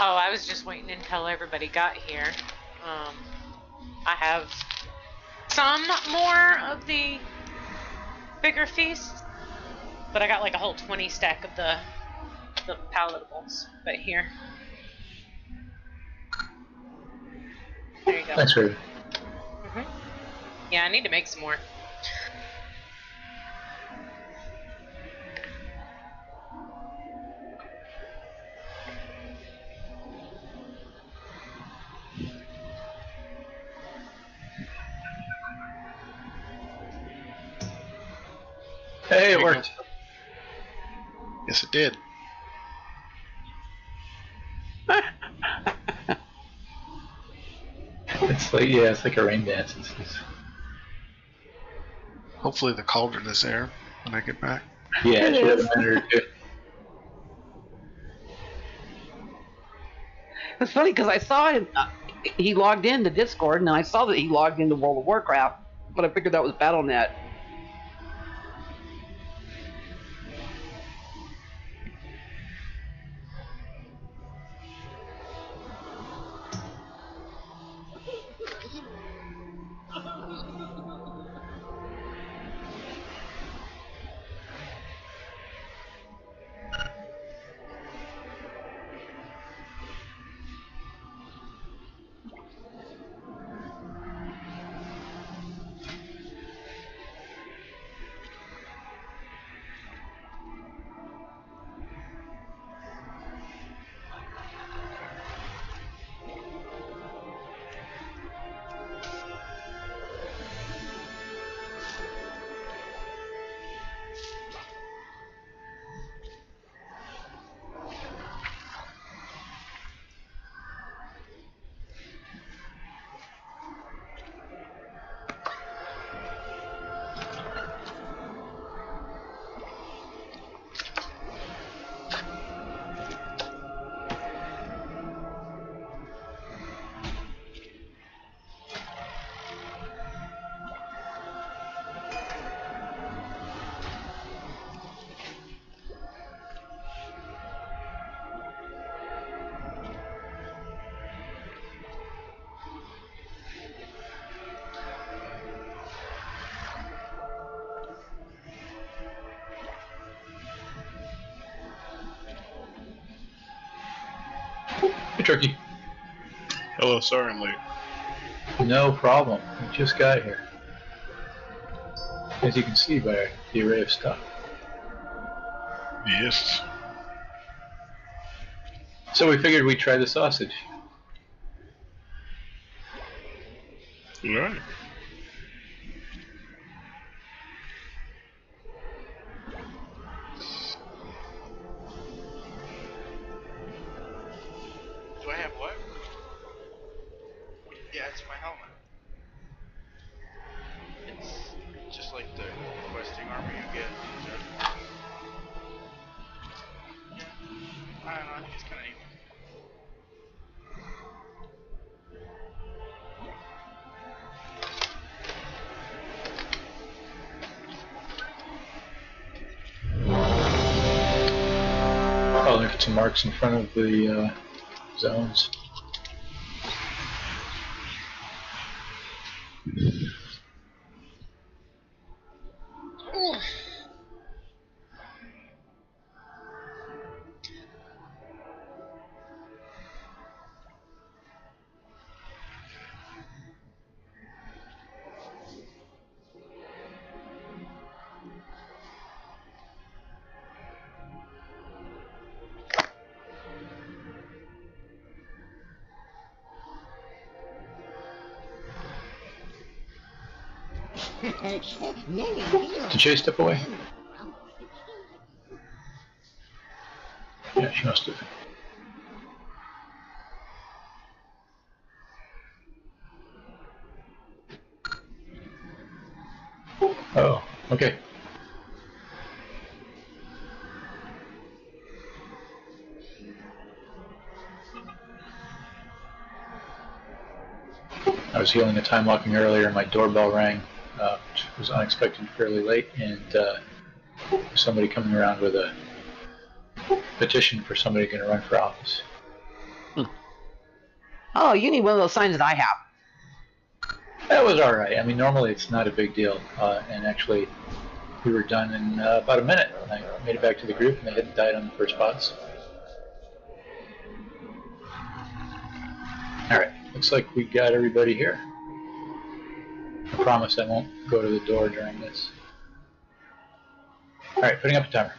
Oh, I was just waiting until everybody got here. I have some more of the bigger feasts, but I got like a whole 20 stack of the palatables right here. There you go. Thanks, Ruby. Yeah, I need to make some more. Hey, it worked. Yes, it did. It's like a rain dance. Hopefully the cauldron is there when I get back. Yeah, it should have a minute or two. It's funny because I saw him. He logged into Discord, and I saw that he logged into World of Warcraft, but I figured that was BattleNet. Hey, Turkey. Hello, sorry I'm late. No problem. We just got here. As you can see by the array of stuff. Yes. So we figured we'd try the sausage. Alright. Do I have what? Yeah, it's my helmet. It's just like the questing armor you get. I don't know, I think it's kind of neat. Oh, look at some marks in front of the zones. Did Jay step away? Yeah, she must have. Oh, okay. I was healing a time locking earlier and my doorbell rang, which was unexpected fairly late, and somebody coming around with a petition for somebody going to run for office. Oh, you need one of those signs that I have. That was all right. I mean, normally it's not a big deal, and actually, we were done in about a minute. I made it back to the group, and they hadn't died on the first bots. All right, looks like we got everybody here. I promise I won't go to the door during this. All right, putting up a timer.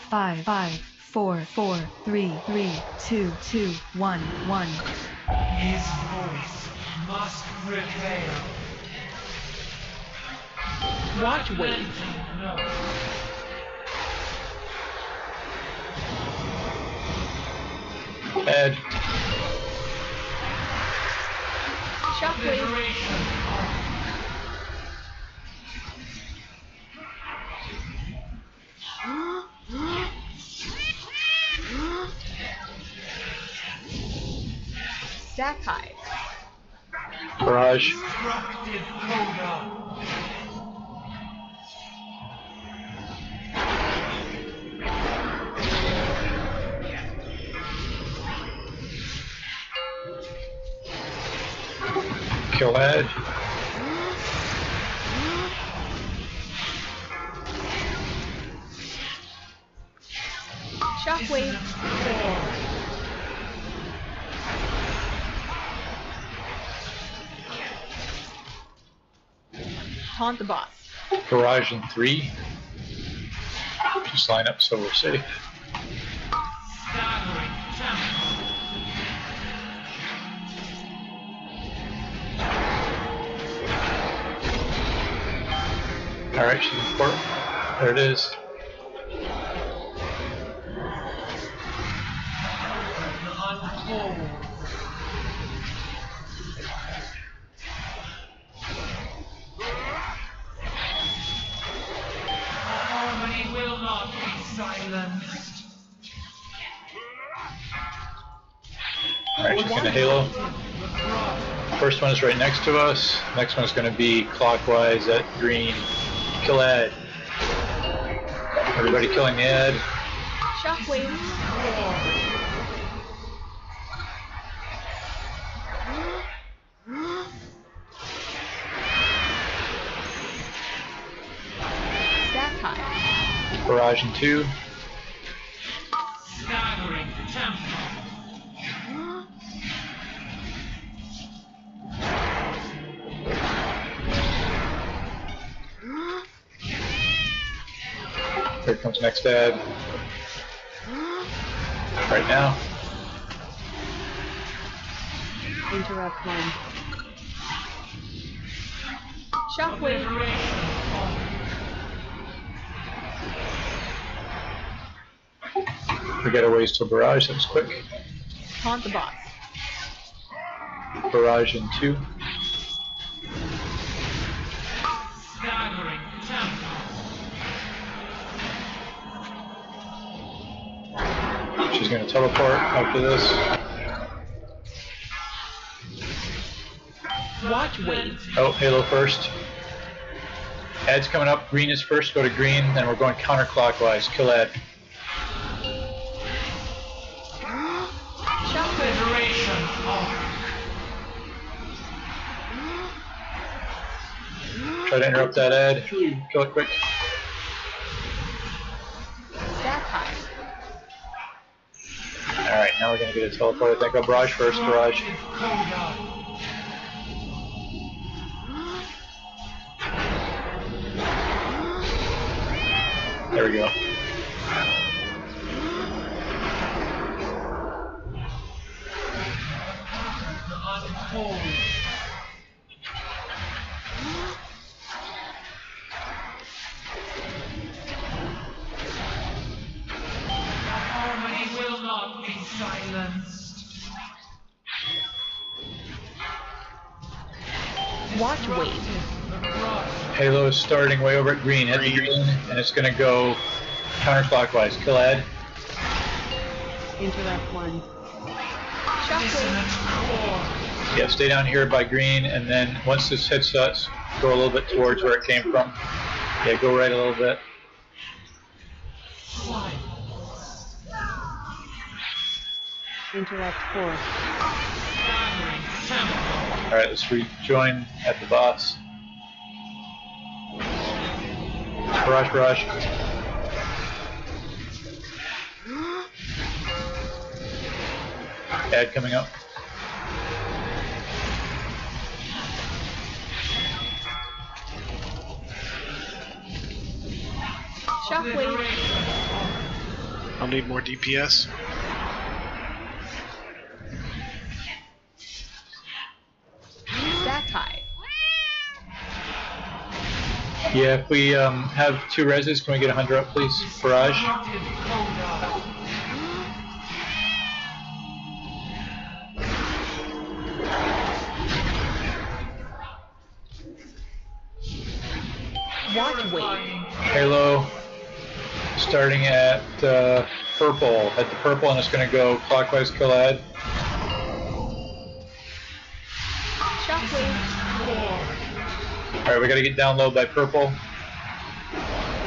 Five, 4, 3, 2, 1, 1. His voice must prevail. Watch wave. No. Ed, Shockwave. Liberation. Stack high. barrage, Destructive coda. kill Ed, Shockwave. Taunt the boss. barrage in 3. Just line up so we're safe. Staggering tempo. All right, she's in port. There it is. Unfold. Harmony will not be silenced. All right, she's gonna halo. First one is right next to us. Next one is going to be clockwise at green. Kill Ed. Everybody killing the Ed. Shockwave. Stack high. Barrage in 2. Staggering tempo. Here comes next Ed. Right now. Interrupt one. Shockwave. We got a ways till barrage. That was quick. Taunt the boss. Barrage in 2. Staggering tempo. She's going to teleport after this. Watch wave. Oh, halo first. Ed's coming up. Green is first. Go to green. Then we're going counterclockwise. Kill Ed. Liberation arc. Try to interrupt that Ed. Kill it quick. Stack high. Alright, now we're going to get a teleport. I think I'll barrage first. Barrage. Coda. There we go. Unfold. Harmony will not be silenced. Watch wave. Halo is starting way over at green. Head to green, and it's going to go counterclockwise. Kill Ed. Interrupt one. Dissonant core. Yeah, stay down here by green, and then once this hits us, go a little bit towards where it came from. Yeah, go right a little bit. Interrupt 4. Alright, let's rejoin at the boss. Barrage. Ad coming up. Shockwave. I'll need more DPS. Stack high. Yeah, if we have 2 reses, can we get 100 up, please? Barrage. Watch wave. Halo starting at purple. At the purple, and it's going to go clockwise kill ad. Shockwave. Alright, we got to get down low by purple.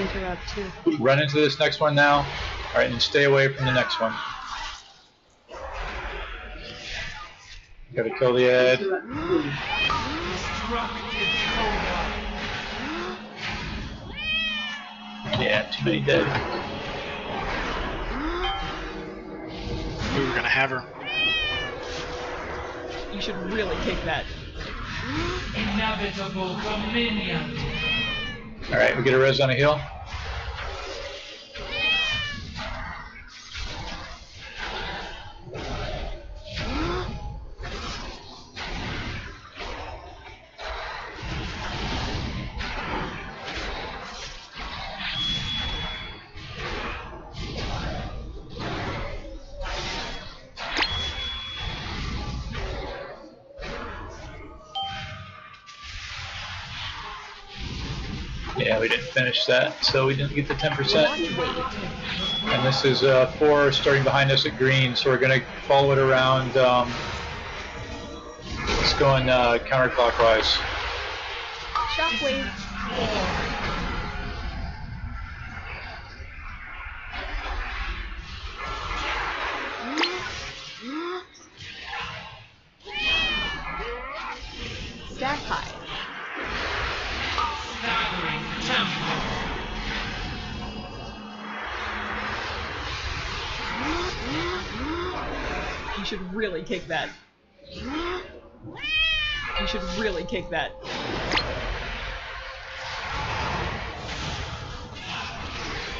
Interrupt 2. Run into this next one now. Alright, and stay away from the next one. Got to kill the ad. Yeah, too many dead. We were gonna have her. You should really kick that. Inevitable dominion. Alright, we get a res on a heal. Yeah, we didn't finish that, so we didn't get the 10%. And this is 4 starting behind us at green, so we're going to follow it around. It's going counterclockwise. Shockwave. Stack high. Staggering tempo. You should really kick that. You should really kick that.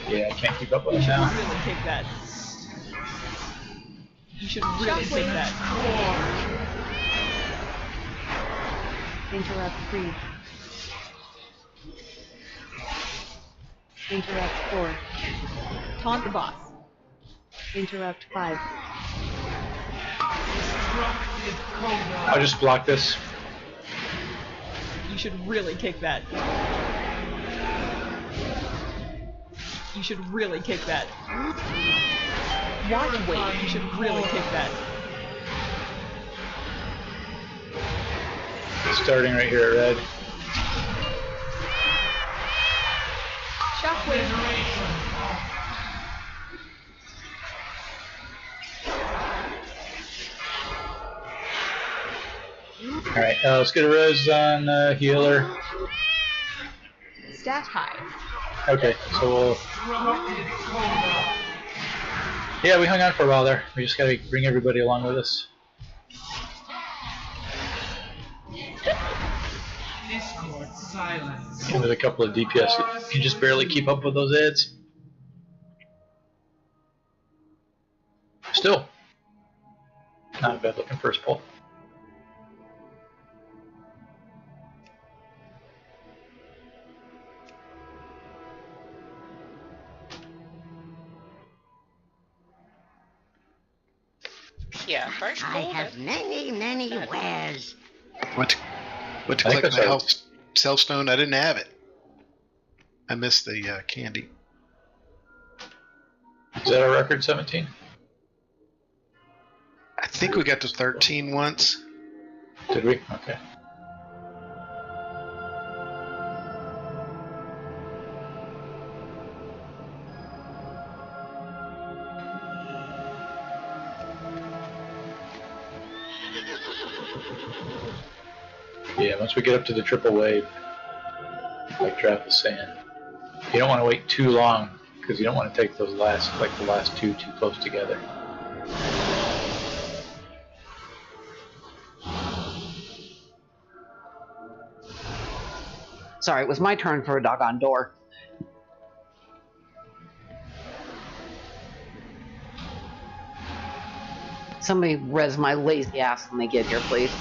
Yeah, I can't keep up with You it should now. really kick that. You should really kick that. Interrupt 3. Interrupt 4. Taunt the boss. Interrupt 5. Destructive coda. I'll just block this. You should really kick that. You should really kick that. Watch wave. You should really kick that. Starting right here at red. Shockwave. Alright, let's get a res on healer. Stat high. Okay, so we'll... Destructive coda. Yeah, we hung on for a while there. We just gotta bring everybody along with us. Discord silence. With a couple of DPS, you can just barely keep up with those ads. Still, not a bad looking first pull. Yeah, first I pull. have many wares. What to I think collect that's my right. health cell stone? I didn't have it. I missed the candy. Is that our record, 17? I think we got to 13 once. Did we? Okay. Yeah, once we get up to the triple wave, like Draft was saying, you don't want to wait too long because you don't want to take those last, like the last two too close together. Sorry, it was my turn for a doggone door. Somebody res my lazy ass when they get here, please.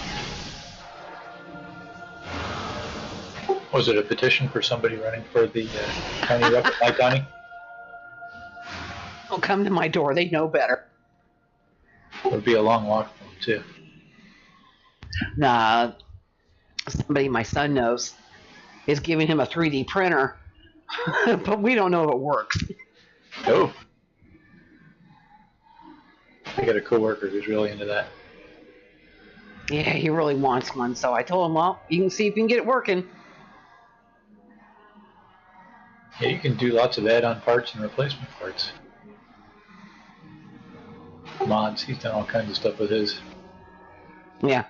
Was it a petition for somebody running for the county rep at my county? Don't come to my door, they know better. It would be a long walk for them, too. Nah, somebody my son knows is giving him a 3D printer, but we don't know if it works. Oh. I got a coworker who's really into that. Yeah, he really wants one, so I told him, well, you can see if you can get it working. Yeah, you can do lots of add-on parts and replacement parts. Mods, he's done all kinds of stuff with his. Yeah.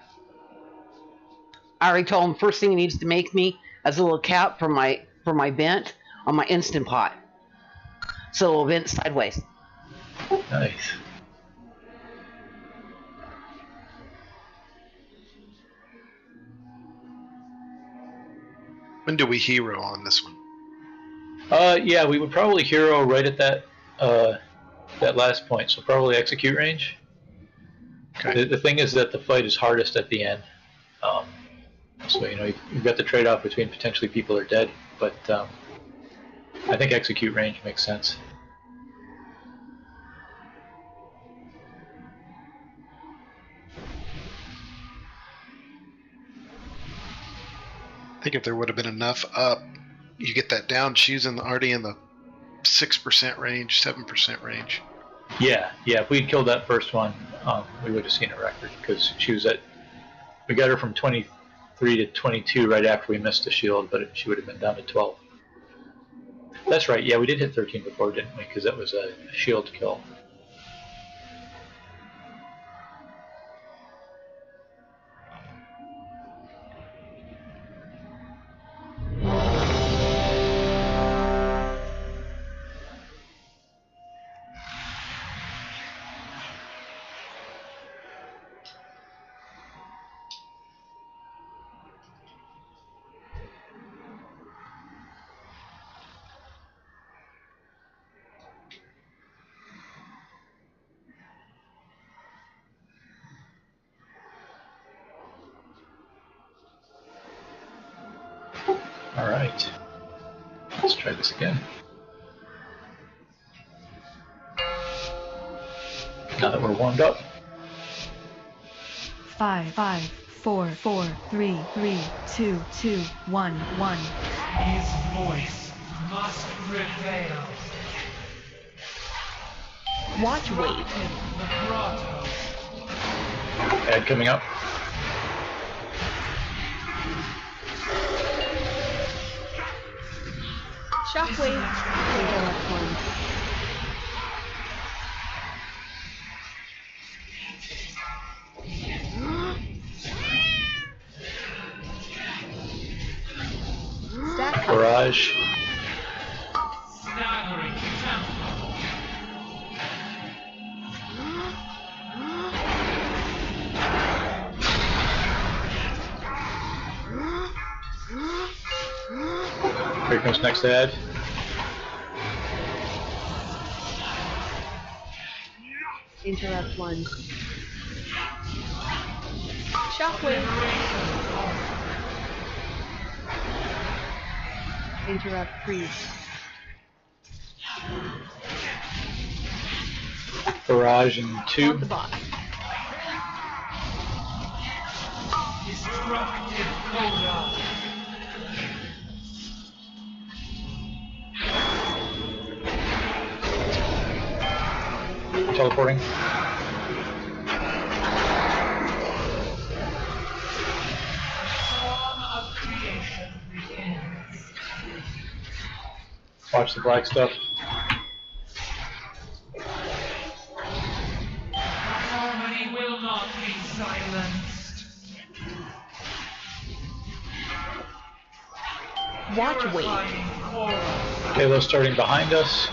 I already told him first thing he needs to make me as a little cap for my vent on my Instant Pot. So it'll vent sideways. Nice. When do we hero on this one? Yeah, we would probably hero right at that that last point, so probably execute range. Okay. The thing is that the fight is hardest at the end. So, you know, you've got the trade-off between potentially people are dead, but I think execute range makes sense. I think if there would have been enough up, you get that down. She's already in the 6% range, 7% range. Yeah, if we'd killed that first one, we would have seen a record, because she was at, we got her from 23 to 22 right after we missed the shield, but she would have been down to 12. That's right, yeah, we did hit 13 before, didn't we? Because that was a shield kill. Alright, let's try this again. Now that we're warmed up. 5, 5, 4, 4, 3, 3, 2, 2, 1, 1. His voice must prevail. Watch wave. Vibrato. Ad coming up. Shockwave. Interrupt 1. Stack. Barrage. Staggering tempo. Here comes next ad. Interrupt 1. Shockwave. Interrupt 3. Barrage and On 2. the box. Destructive coda. Teleporting. Storm of creation begins. Watch the black stuff. Harmony will not not be silenced. Watch wave. Purifying core. Halo starting behind us,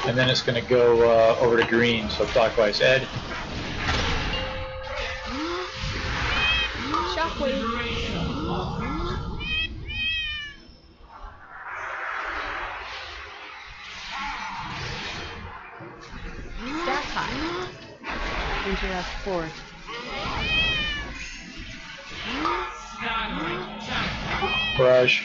and then it's going to go over to green, so clockwise. Ed, Shockwave. Liberation offered. Stack high. Interrupt 4. Staggering tempo. barrage.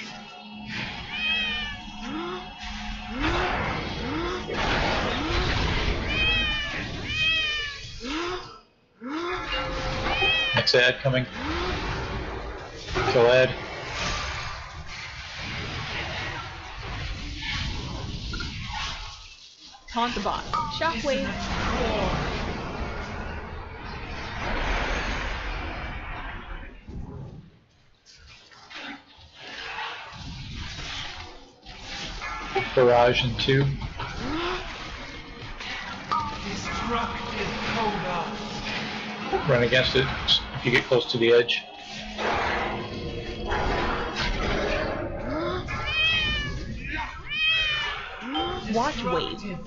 Next ad coming. Kill ad. Taunt the bot. Shockwave. Barrage in 2. Destructive coda. Run against it if you get close to the edge. Watch wave. The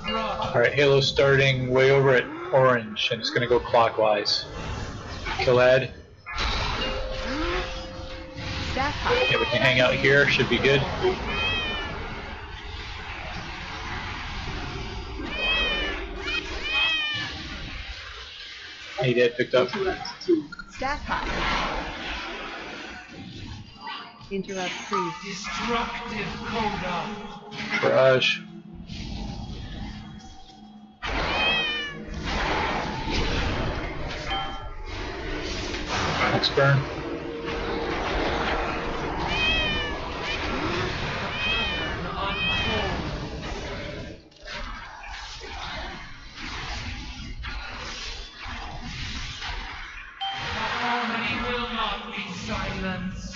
grotto. Alright, Halo starting way over at orange, and it's going to go clockwise. Kill ad. Stack high. Yeah, we can hang out here, should be good. Hey, Dad picked up. Stack high. Interrupt 3. Destructive coda. Barrage. Next burn. Harmony will not be silenced.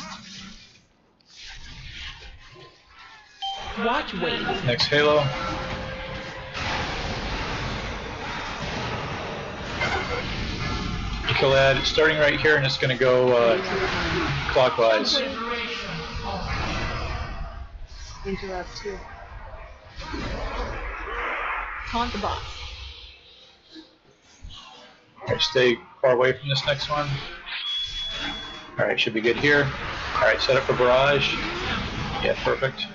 Watch wave. Next Halo. Kill ad. It's starting right here, and it's going to go clockwise. Liberation offered. Interrupt 2. Taunt the bot. Alright, stay far away from this next one. Alright, should be good here. Alright, set up for barrage. Yeah, perfect.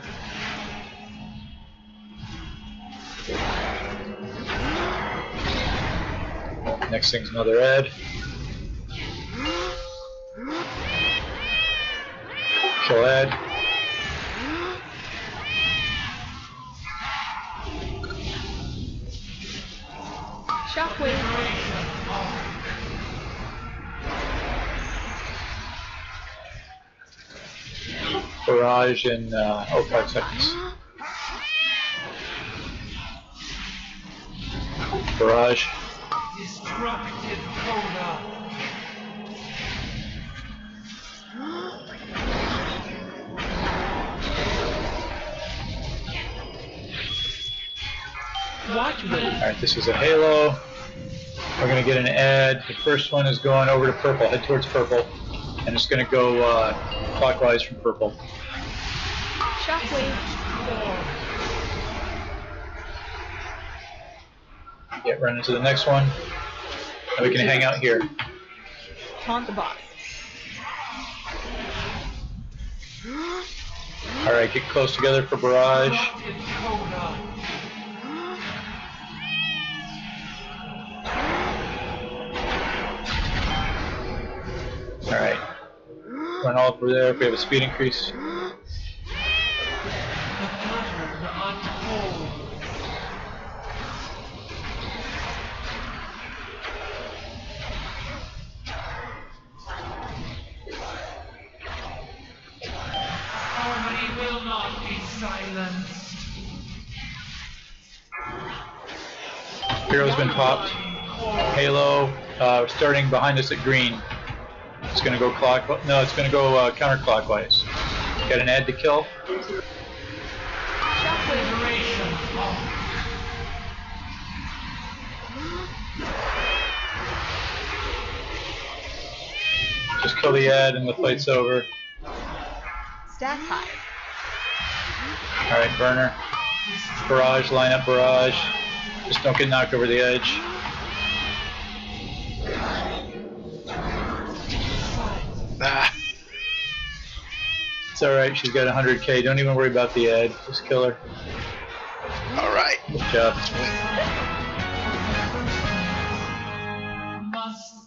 Next thing's another ad. Kill ad. Shockwave. Barrage in 5 seconds. Barrage. Destructive coda. Watch wave. Alright, this is a Halo. We're going to get an ad. The first one is going over to purple. Head towards purple. And it's going to go clockwise from purple. Shockwave. Yeah, run into the next one. And we can hang out here. Taunt the bot. Alright, get close together for barrage. Destructive coda. Alright. Run all over there if we have a speed increase. The pattern unfolds. Harmony will not be silenced. Hero's been popped. Halo starting behind us at green. It's going to go no, it's going to go counterclockwise. Got an ad to kill. Liberation offered. Just kill the ad and the fight's over. Stats high. Alright, burner. Barrage, line up barrage. Just don't get knocked over the edge. Ah, It's alright, she's got 100k. Don't even worry about the ad. Just kill her. all right. Good job.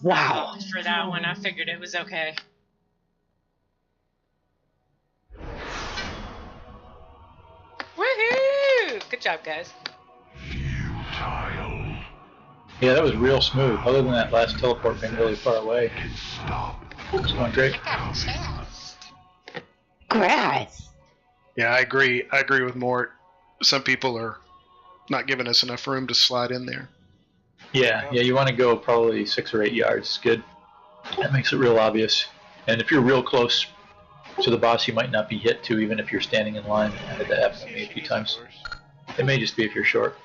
Wow. For that one, I figured it was okay. Woohoo! Good job, guys. Yeah, that was real smooth. Other than that last teleport being really far away. It's going great. Grass. Yeah, I agree. I agree with Mort. Some people are not giving us enough room to slide in there. Yeah, you want to go probably 6 or 8 yards. Good. That makes it real obvious. And if you're real close to the boss, you might not be hit too, even if you're standing in line. I had that happen to me a few times. It may just be if you're short.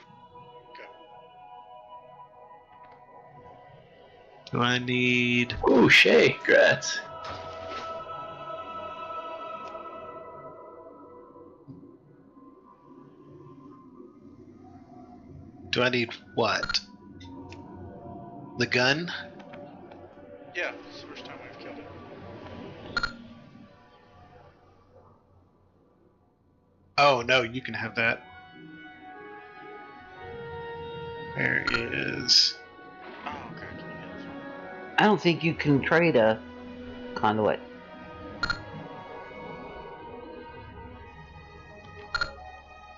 Do I need... Ooh, Shay, congrats. Do I need what? The gun? Yeah, it's the first time we've killed it. Oh, no, you can have that. There is... Oh, okay. Can you get this one? I don't think you can trade a conduit.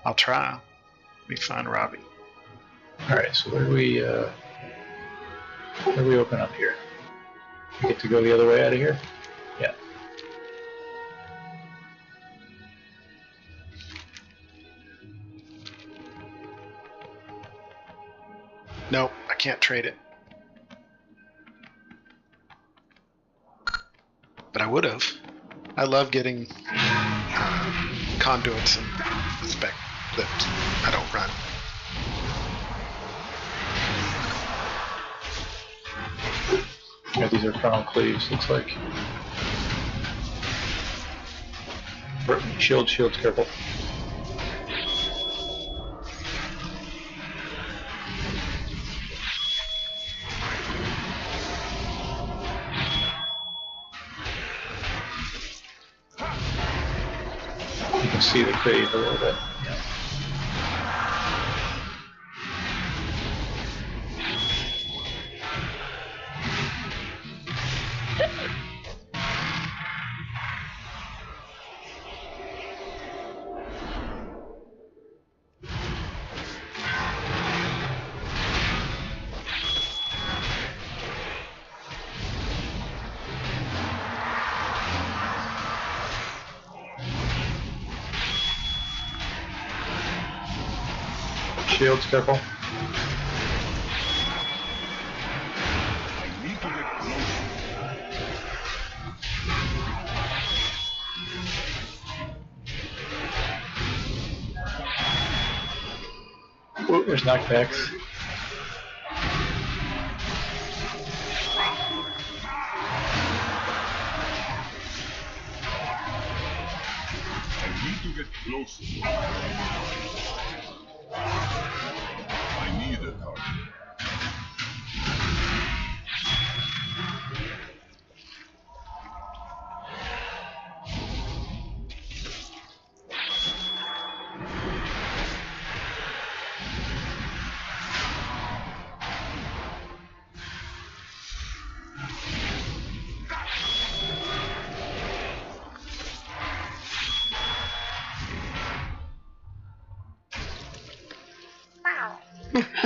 I'll try. Let me find Robbie. Alright, so where do we open up here? We get to go the other way out of here? Yeah. Nope, I can't trade it. But I would have. I love getting conduits and spec that I don't run. Yeah, these are frontal cleaves, looks like. Shields, careful. You can see the cleave a little bit. Yeah. Shields, careful. Ooh, there's knockbacks. I need to get closer. I need a target.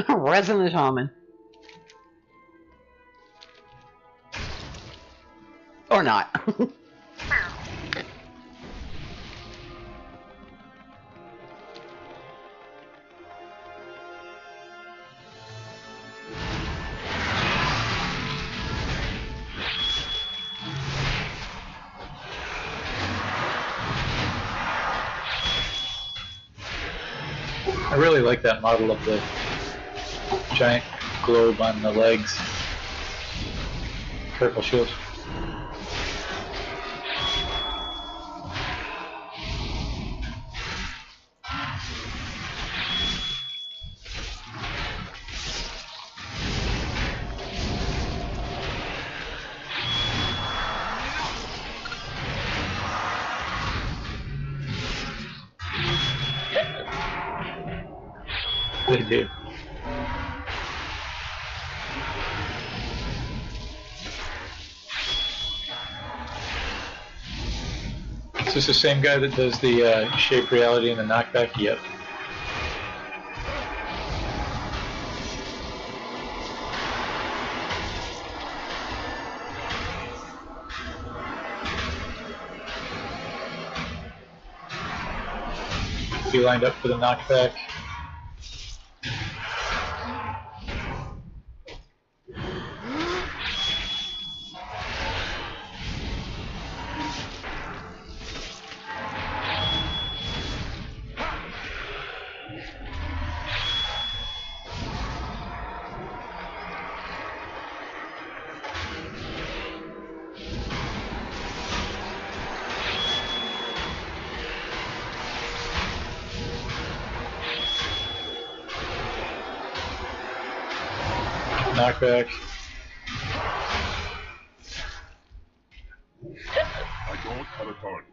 Resident Shaman. Or not. I really like that model of the giant globe on the legs. Careful, shield. They do. Is this the same guy that does the shape reality and the knockback? Yep. He lined up for the knockback. Knockback. I don't have a target.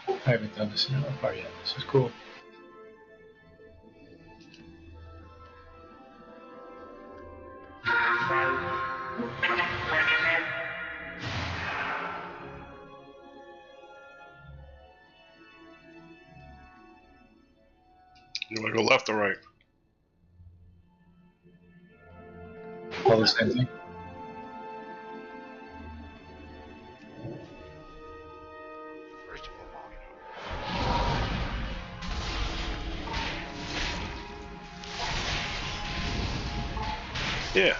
I haven't done this in another part yet. This is cool. You want to go left or right? All the same thing. First of all, yeah.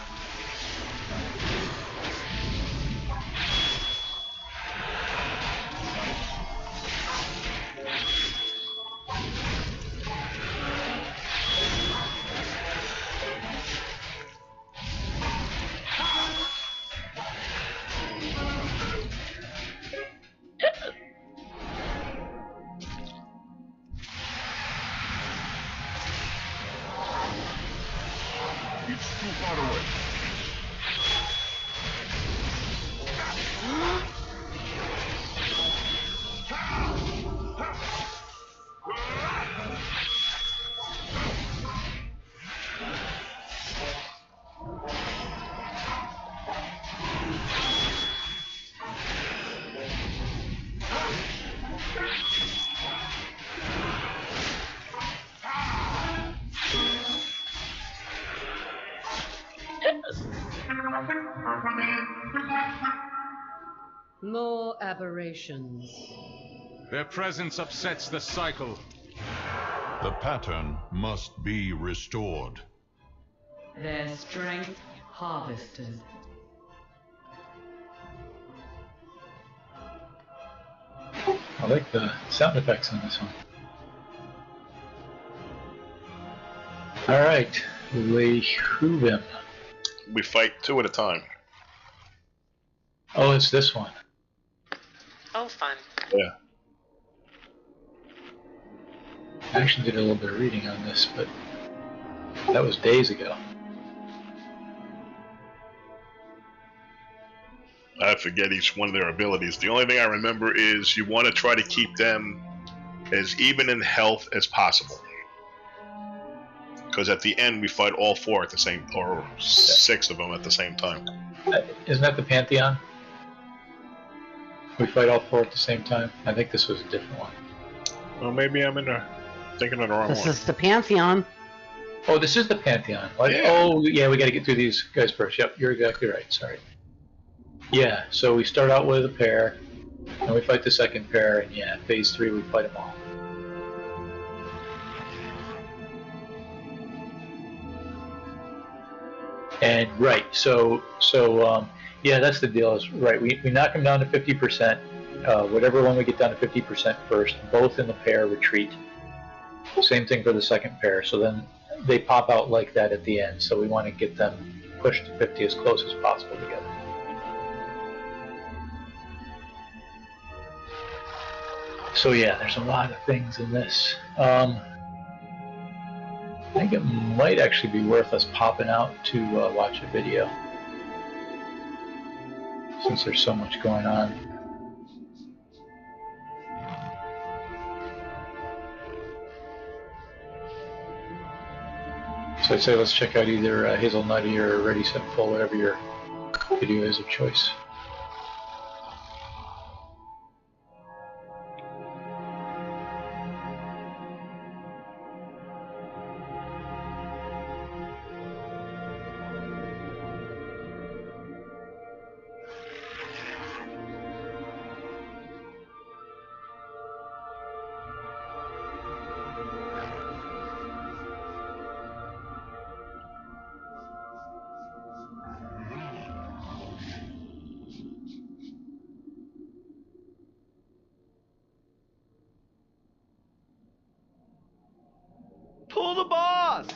It's too far away. More aberrations. Their presence upsets the cycle. The pattern must be restored. Their strength harvested. I like the sound effects on this one. Alright, Lehuvim. We fight two at a time. Oh, it's this one. Oh, fun. Yeah. I actually did a little bit of reading on this, but that was days ago. I forget each one of their abilities. The only thing I remember is you want to try to keep them as even in health as possible. Because at the end we fight all four at the same, or 6 of them at the same time. Isn't that the Pantheon? We fight all 4 at the same time? I think this was a different one. Well, maybe I'm thinking of the wrong This one. is the Pantheon. Oh, this is the Pantheon. What? Yeah. Oh, yeah, we gotta get through these guys first. Yep, you're exactly right. Sorry. Yeah, so we start out with a pair, and we fight the second pair, and yeah, phase 3 we fight them all. And right, so yeah, that's the deal. Is right. We knock them down to 50%. Whatever one we get down to 50% first, both in the pair retreat. Same thing for the second pair. So then they pop out like that at the end. So we want to get them pushed to 50 as close as possible together. So yeah, there's a lot of things in this. I think it might actually be worth us popping out to watch a video, since there's so much going on. So I'd say let's check out either Hazelnutty or Ready Set Full, whatever your video is of choice. Pull the boss!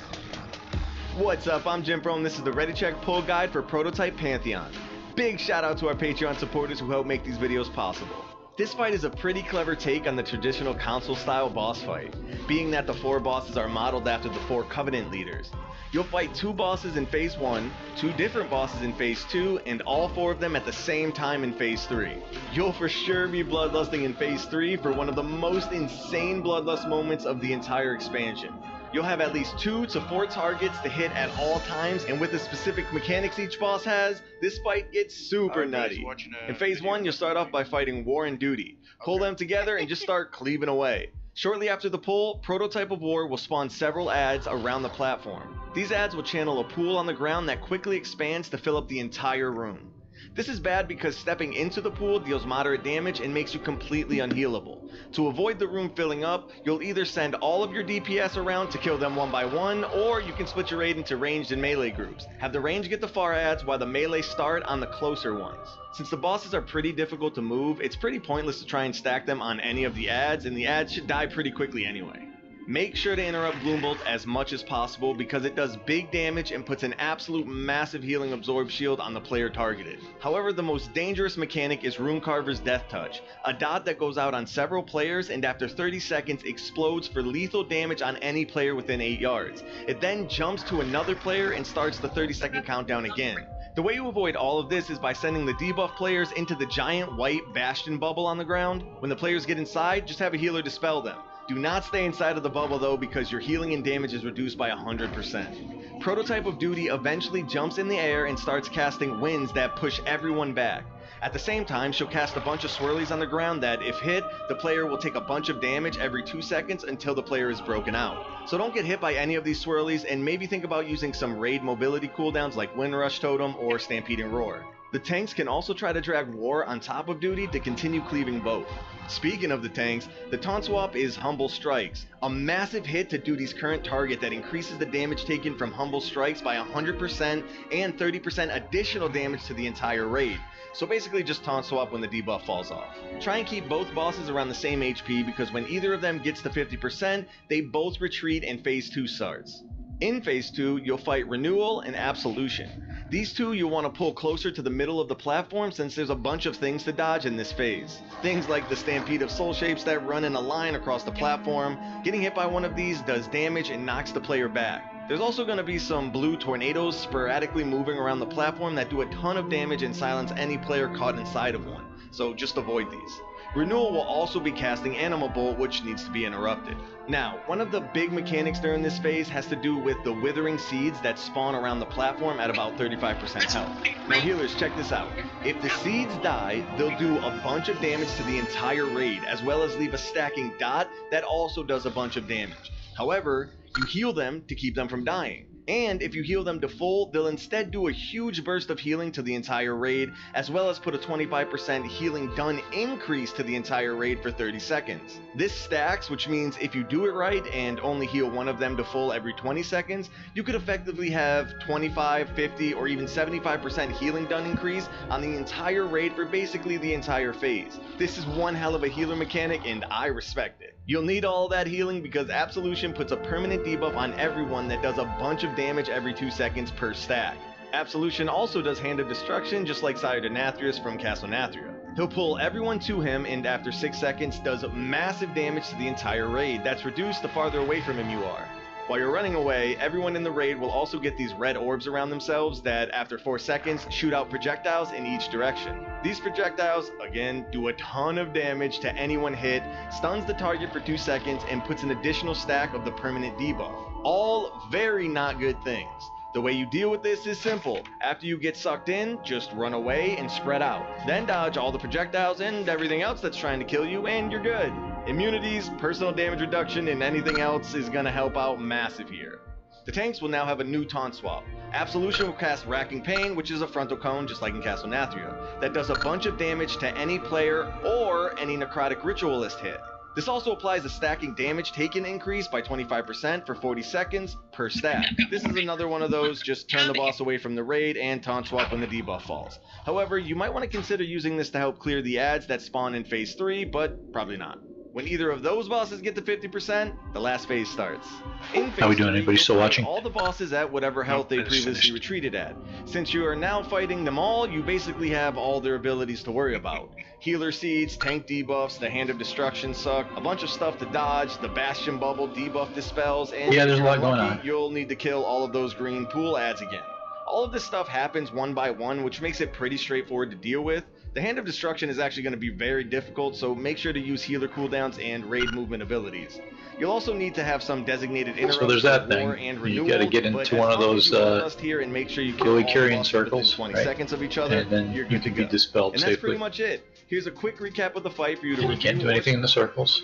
What's up, I'm Jim Pro, and this is the Ready Check Pull Guide for Prototype Pantheon. Big shout out to our Patreon supporters who help make these videos possible. This fight is a pretty clever take on the traditional console style boss fight, being that the 4 bosses are modeled after the 4 Covenant leaders. You'll fight 2 bosses in Phase 1, 2 different bosses in Phase 2, and all 4 of them at the same time in Phase 3. You'll for sure be bloodlusting in Phase 3 for one of the most insane bloodlust moments of the entire expansion. You'll have at least 2 to 4 targets to hit at all times, and with the specific mechanics each boss has, this fight gets super nutty. In Phase 1, you'll start off by fighting War and Duty. Pull them together and just start cleaving away. Shortly after the pull, Prototype of War will spawn several adds around the platform. These adds will channel a pool on the ground that quickly expands to fill up the entire room. This is bad because stepping into the pool deals moderate damage and makes you completely unhealable. To avoid the room filling up, you'll either send all of your DPS around to kill them one by one, or you can split your raid into ranged and melee groups. Have the range get the far adds while the melee start on the closer ones. Since the bosses are pretty difficult to move, it's pretty pointless to try and stack them on any of the adds, and the adds should die pretty quickly anyway. Make sure to interrupt Gloombolt as much as possible because it does big damage and puts an absolute massive healing absorb shield on the player targeted. However, the most dangerous mechanic is Runecarver's Death Touch, a dot that goes out on several players and after 30 seconds explodes for lethal damage on any player within 8 yards. It then jumps to another player and starts the 30-second countdown again. The way you avoid all of this is by sending the debuff players into the giant white bastion bubble on the ground. When the players get inside, just have a healer dispel them. Do not stay inside of the bubble though, because your healing and damage is reduced by 100%. Prototype of Duty eventually jumps in the air and starts casting winds that push everyone back. At the same time, she'll cast a bunch of swirlies on the ground that, if hit, the player will take a bunch of damage every 2 seconds until the player is broken out. So don't get hit by any of these swirlies, and maybe think about using some raid mobility cooldowns like Windrush Totem or Stampeding Roar. The tanks can also try to drag War on top of Duty to continue cleaving both. Speaking of the tanks, the Taunt Swap is Humble Strikes, a massive hit to Duty's current target that increases the damage taken from Humble Strikes by 100% and 30% additional damage to the entire raid. So basically just Taunt Swap when the debuff falls off. Try and keep both bosses around the same HP because when either of them gets to 50%, they both retreat and Phase 2 starts. In Phase 2, you'll fight Renewal and Absolution. These two you'll want to pull closer to the middle of the platform since there's a bunch of things to dodge in this phase. Things like the stampede of soul shapes that run in a line across the platform. Getting hit by one of these does damage and knocks the player back. There's also going to be some blue tornadoes sporadically moving around the platform that do a ton of damage and silence any player caught inside of one, so just avoid these. Renewal will also be casting Animal Bolt, which needs to be interrupted. Now, one of the big mechanics during this phase has to do with the withering seeds that spawn around the platform at about 35% health. Now healers, check this out. If the seeds die, they'll do a bunch of damage to the entire raid, as well as leave a stacking dot that also does a bunch of damage. However, you heal them to keep them from dying. And if you heal them to full, they'll instead do a huge burst of healing to the entire raid, as well as put a 25% healing done increase to the entire raid for 30 seconds. This stacks, which means if you do it right and only heal one of them to full every 20 seconds, you could effectively have 25, 50, or even 75% healing done increase on the entire raid for basically the entire phase. This is one hell of a healer mechanic, and I respect it. You'll need all that healing because Absolution puts a permanent debuff on everyone that does a bunch of damage every 2 seconds per stack. Absolution also does Hand of Destruction just like Sire Denathrius from Castle Nathria. He'll pull everyone to him and after 6 seconds does massive damage to the entire raid that's reduced the farther away from him you are. While you're running away, everyone in the raid will also get these red orbs around themselves that, after 4 seconds, shoot out projectiles in each direction. These projectiles, again, do a ton of damage to anyone hit, stuns the target for 2 seconds, and puts an additional stack of the permanent debuff. All very not good things. The way you deal with this is simple. After you get sucked in, just run away and spread out. Then dodge all the projectiles and everything else that's trying to kill you, and you're good. Immunities, personal damage reduction, and anything else is gonna help out massive here. The tanks will now have a new Taunt Swap. Absolution will cast Racking Pain, which is a frontal cone just like in Castle Nathria, that does a bunch of damage to any player or any necrotic ritualist hit. This also applies a stacking damage taken increase by 25% for 40 seconds per stack. This is another one of those, just turn the boss away from the raid and Taunt Swap when the debuff falls. However, you might want to consider using this to help clear the ads that spawn in phase 3, but probably not. When either of those bosses get to 50%, the last phase starts. In phase How we doing? 3, Anybody you'll still fight watching? all the bosses at whatever health they previously retreated at. Since you are now fighting them all, you basically have all their abilities to worry about. Healer seeds, tank debuffs, the Hand of Destruction suck, a bunch of stuff to dodge, the Bastion Bubble debuff dispels, and yeah, if there's a you're lot going unlucky, on. you'll need to kill all of those green pool ads again. All of this stuff happens one by one, which makes it pretty straightforward to deal with. The Hand of Destruction is actually going to be very difficult, so make sure to use healer cooldowns and raid movement abilities. You'll also need to have some designated interrupts So there's that for war thing. and You renewal, got to get but into as one of long as those you hold us here and make sure you kill Chloe all carrying bosses within circles, 20 right? seconds of each other, And then you're you good to can be go. dispelled And that's safely. pretty much it. Here's a quick recap of the fight for you to And you review. can't do anything in the circles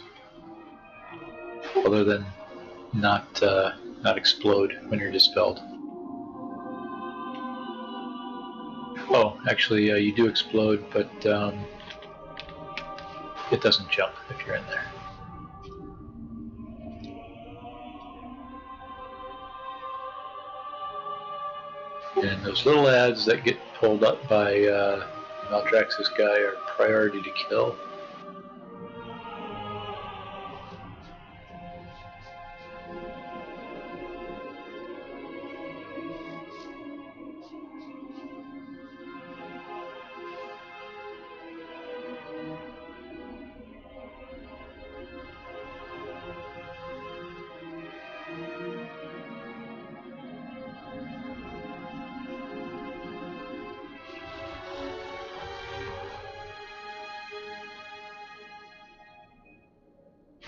other than not explode when you're dispelled. Oh, actually, you do explode, but it doesn't jump if you're in there. And those little ads that get pulled up by Maldraxx's guy are priority to kill.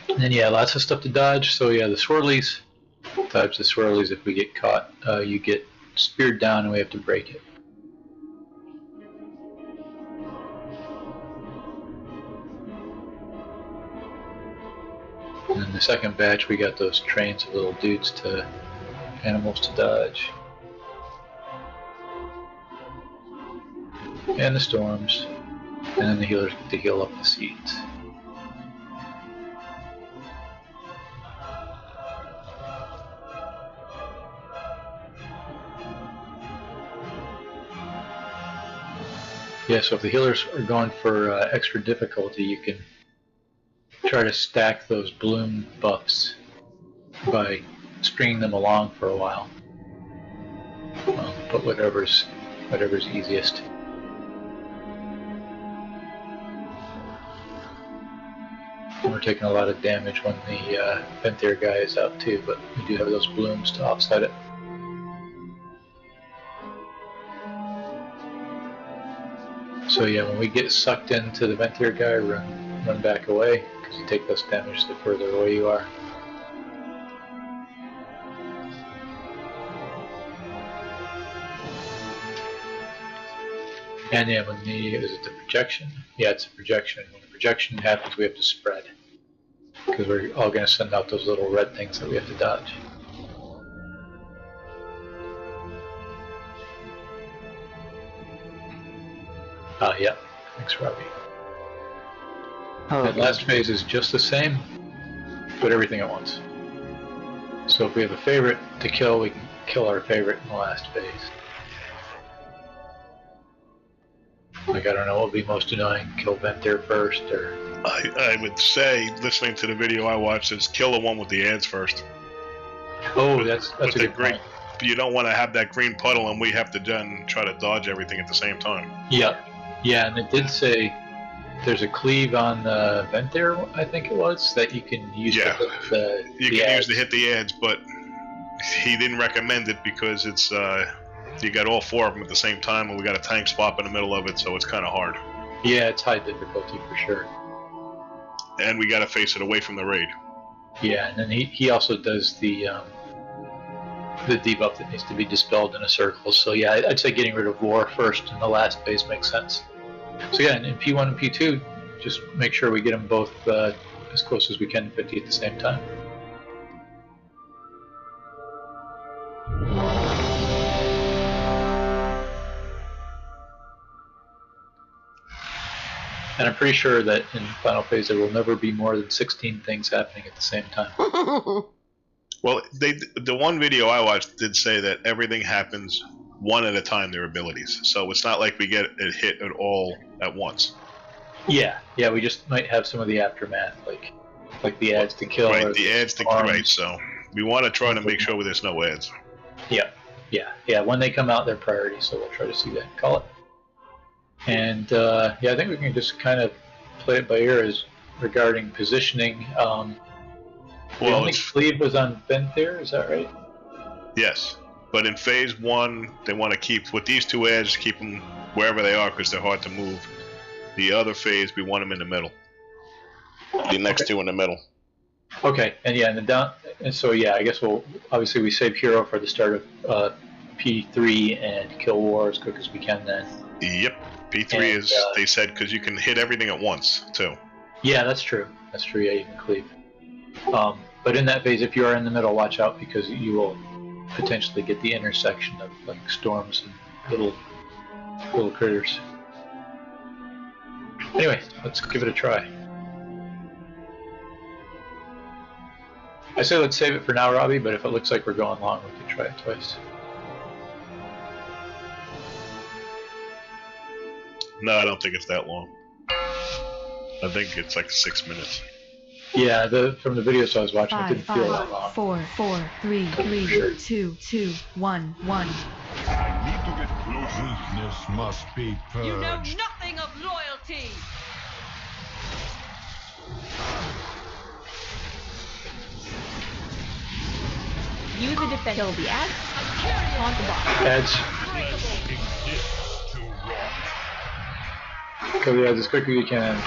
And then yeah, lots of stuff to dodge. So yeah, the swirlies, types of swirlies, if we get caught, you get speared down and we have to break it. And then the second batch, we got those trains of little dudes to, animals to dodge. And the storms. And then the healers get to heal up the seeds. Yeah, so if the healers are going for extra difficulty, you can try to stack those bloom buffs by stringing them along for a while. But whatever's easiest. And we're taking a lot of damage when the Venthyr guy is out too, but we do have those blooms to offset it. So yeah, when we get sucked into the Venthyr guy, run back away, because you take less damage the further away you are. And yeah, when is it the projection? Yeah, it's a projection. When the projection happens, we have to spread, because we're all going to send out those little red things that we have to dodge. Yeah, thanks, Robbie. And last phase is just the same, but everything at once. So if we have a favorite to kill, we can kill our favorite in the last phase. Like, I don't know what would be most annoying, kill Venthyr first, or... I would say, listening to the video I watched, is kill the one with the ads first. Oh, that's a good point. You don't want to have that green puddle and we have to then try to dodge everything at the same time. Yeah, yeah, and it did say there's a cleave on Venthyr, I think it was, that you can use to hit the you can ads. use to hit the ads, but he didn't recommend it because it's you got all 4 of them at the same time, and we got a tank swap in the middle of it, so it's kind of hard. Yeah, it's high difficulty for sure. And we got to face it away from the raid. Yeah, and then he also does the debuff that needs to be dispelled in a circle. So yeah, I'd say getting rid of War first in the last phase makes sense. So yeah, in P1 and P2, just make sure we get them both as close as we can to 50 at the same time. And I'm pretty sure that in final phase there will never be more than 16 things happening at the same time. Well, the one video I watched did say that everything happens one at a time, their abilities. So it's not like we get it hit at all at once. Yeah, we just might have some of the aftermath, like the ads to kill. Right, the ads to kill. Right, so we want to try to make sure there's no ads. Yeah. When they come out, they're priority, so we'll try to see that and call it. And I think we can just kind of play it by ear as regarding positioning. The only cleave was on Venthyr, is that right? Yes, but in phase 1, they want to keep with these 2 ads, keep them wherever they are because they're hard to move. The other phase, we want them in the middle. The next 2 in the middle. Okay, and so I guess obviously we save Hero for the start of P3 and kill War as quick as we can then. Yep, P3 is, they said, because you can hit everything at once, too. Yeah, that's true. Yeah, you can cleave. But in that phase, if you are in the middle, watch out because you will potentially get the intersection of like storms and little critters. Anyway, let's give it a try. I say let's save it for now, Robbie, but if it looks like we're going long, we can try it twice. No, I don't think it's that long. I think it's like 6 minutes. Yeah, from the videos I was watching, it didn't feel that long. 4, 4, 3, 3, 2, 2, 1, 1. I need to get closer. Weakness must be purged. You know nothing of loyalty! Use a defense. Kill the ads. Taunt the boss. Ads. Kill the ads as quickly as you can.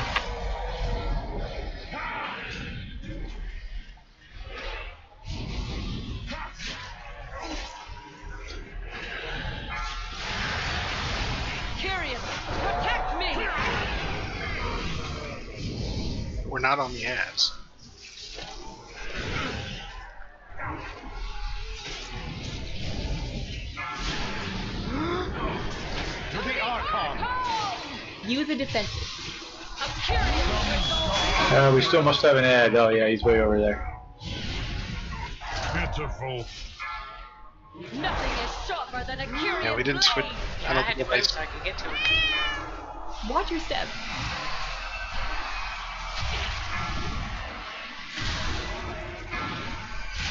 Protect me! We're not on the ads. To the Archon! Use a defensive. We still must have an ad. Oh yeah, he's way over there. Pitiful. Nothing is sharper than a curious Yeah, we didn't switch. I had to move so I could get to him. Watch your step.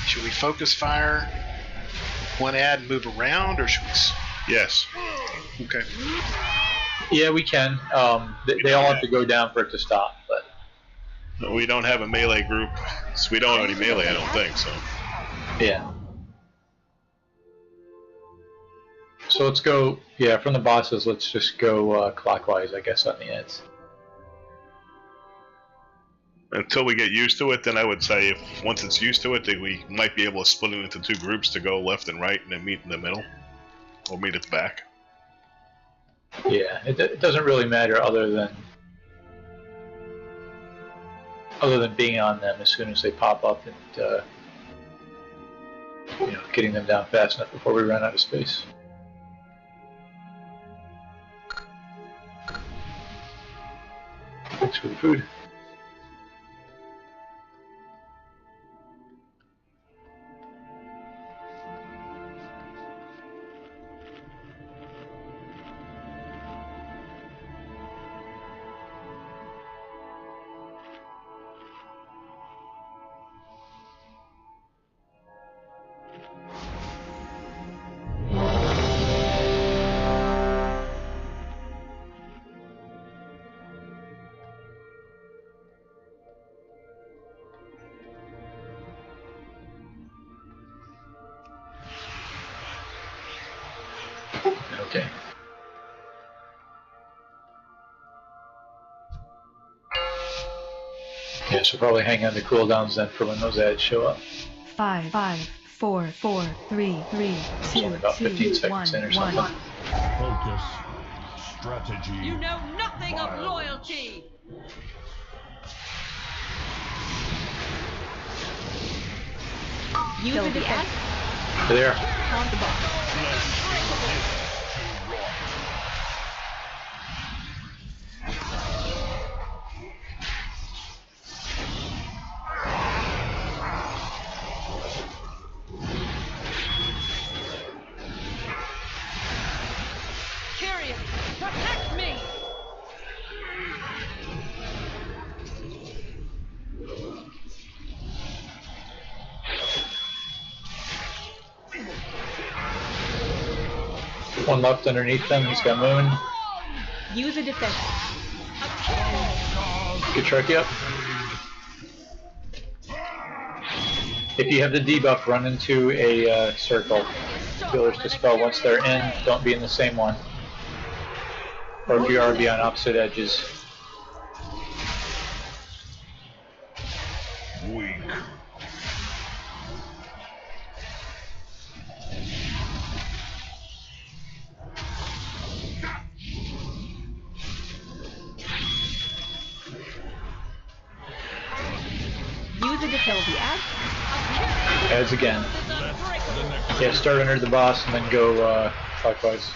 Should we focus fire one ad and move around, or should we? Yes. Okay. Yeah, we can. They all have to go down for it to stop, but We don't have a melee group, so we don't have any melee, I don't think, so. yeah. So let's go, from the bosses, let's just go clockwise, I guess, on the ads. Until we get used to it, then I would say if once it's used to it, then we might be able to split it into 2 groups to go left and right and then meet in the middle. Or meet at the back. Yeah, it doesn't really matter other than being on them as soon as they pop up and getting them down fast enough before we run out of space. Thanks for the food. Okay. Yeah, so probably hang on to cooldowns then for when those ads show up. 5, 4, 3, 2, Only about 15 2, 1, seconds in or something. Focus. Strategy. You know nothing of Violence. loyalty. Use the defense. There. Taunt the boss. Curious, protect me. One left underneath them. He's got Moon. Use a defense. Good Sharky up. If you have the debuff, run into a circle. Healers dispel once they're in. Don't be in the same one. Or if you are, be on opposite edges. Weak. Use a defense. The ads. Ads again. Yeah, start under the boss and then go clockwise.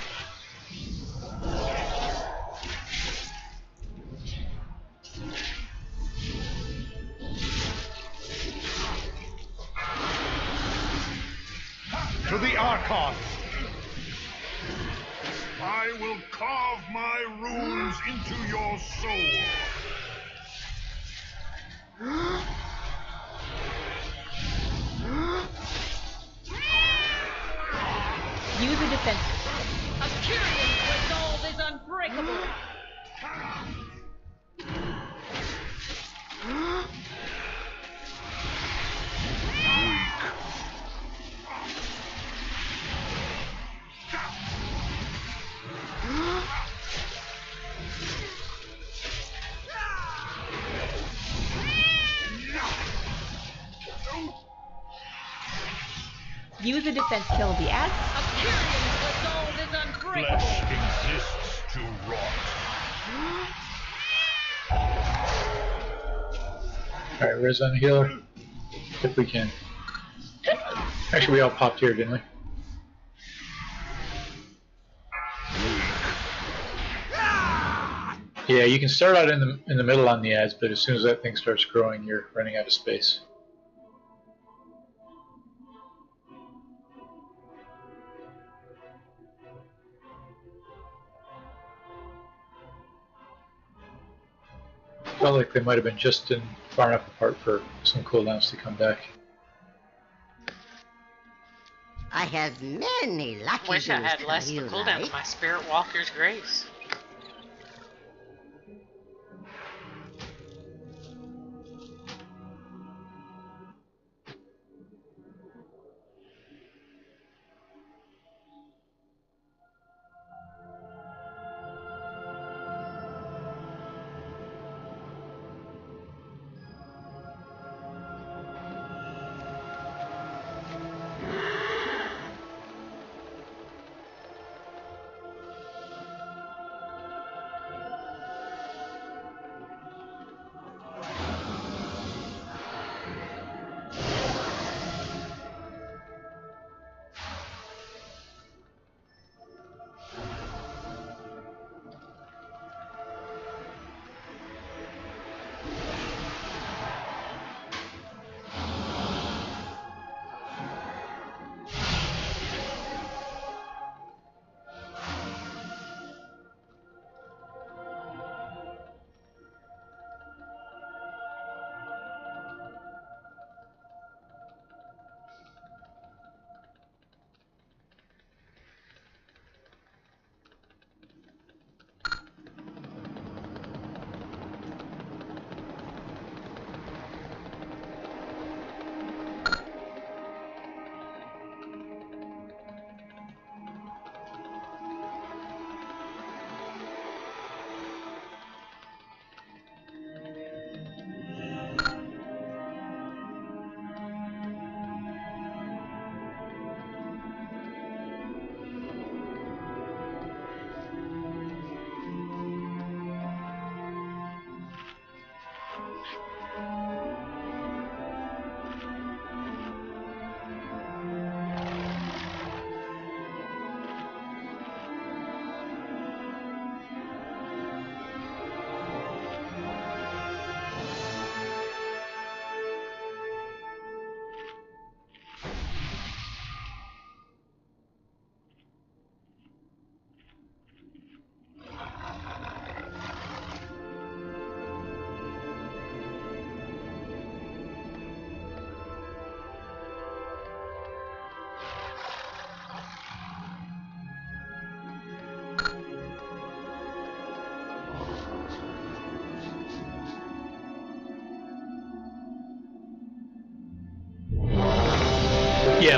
To the Archon. I will carve my runes into your soul. Use a defense. Akirian's resolve is unbreakable. Use a defense. Kill the ads. Akirian's resolve is unbreakable. Flesh exists to rot. Alright, res on the healer. If we can. Actually, we all popped here, didn't we? Yeah, you can start out in the middle on the ads, but as soon as that thing starts growing, you're running out of space. Felt like they might have been just far enough apart for some cooldowns to come back. I have many lucky Wish I had things less come of a you cooldown like. of my Spirit Walker's Grace.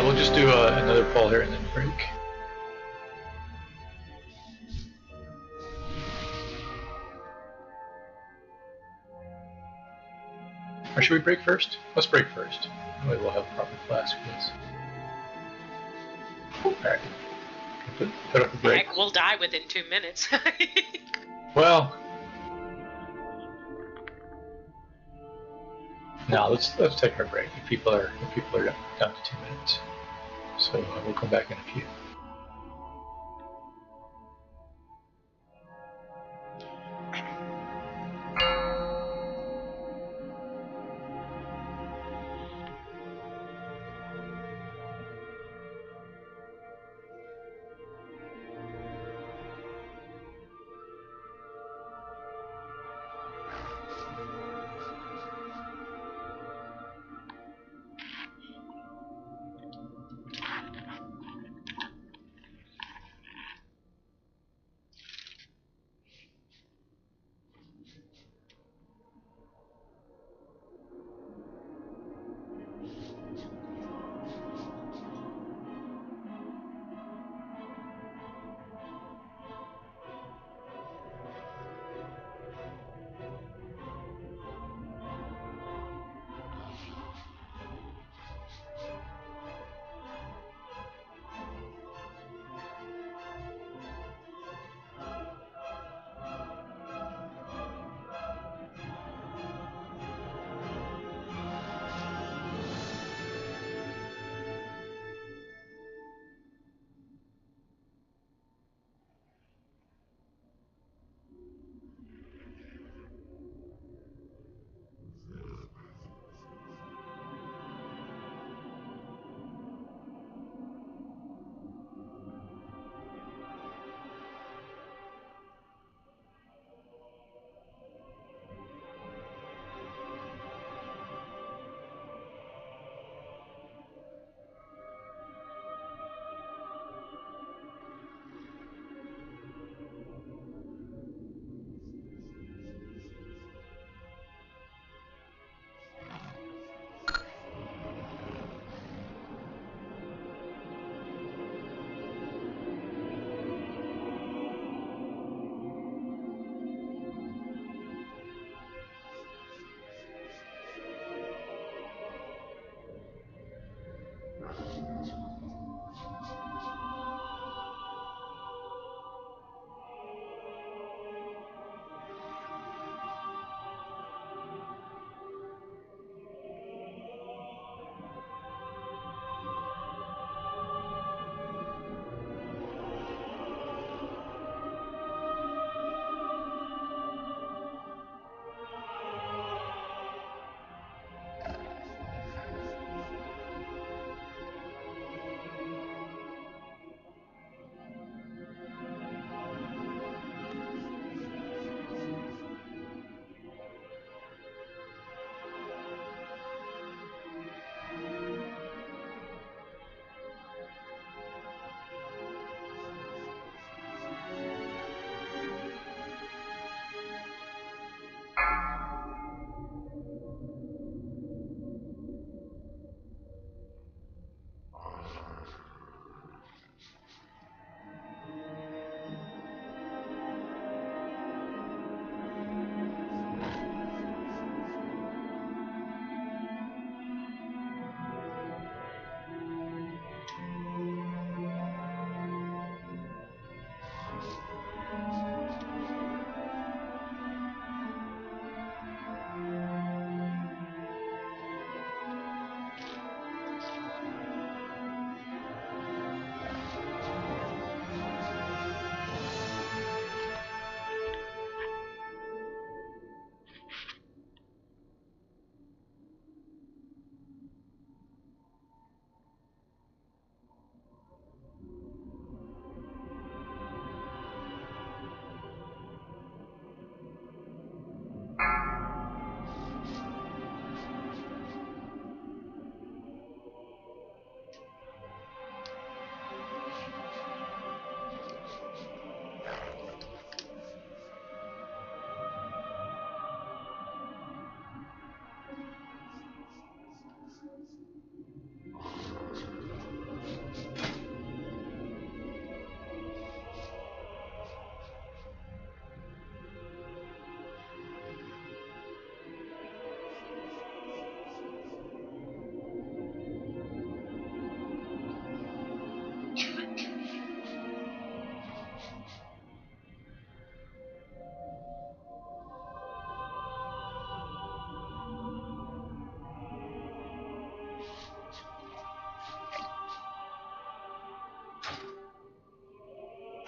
we'll just do another poll here and then break. Or should we break first? Let's break first. That way we'll have proper class for this. Alright. Put up a break. Heck, we'll die within 2 minutes. Well, no, let's take our break. If people are down to 2 minutes, so we'll come back in a few.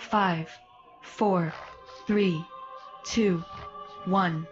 5, 4, 3, 2, 1.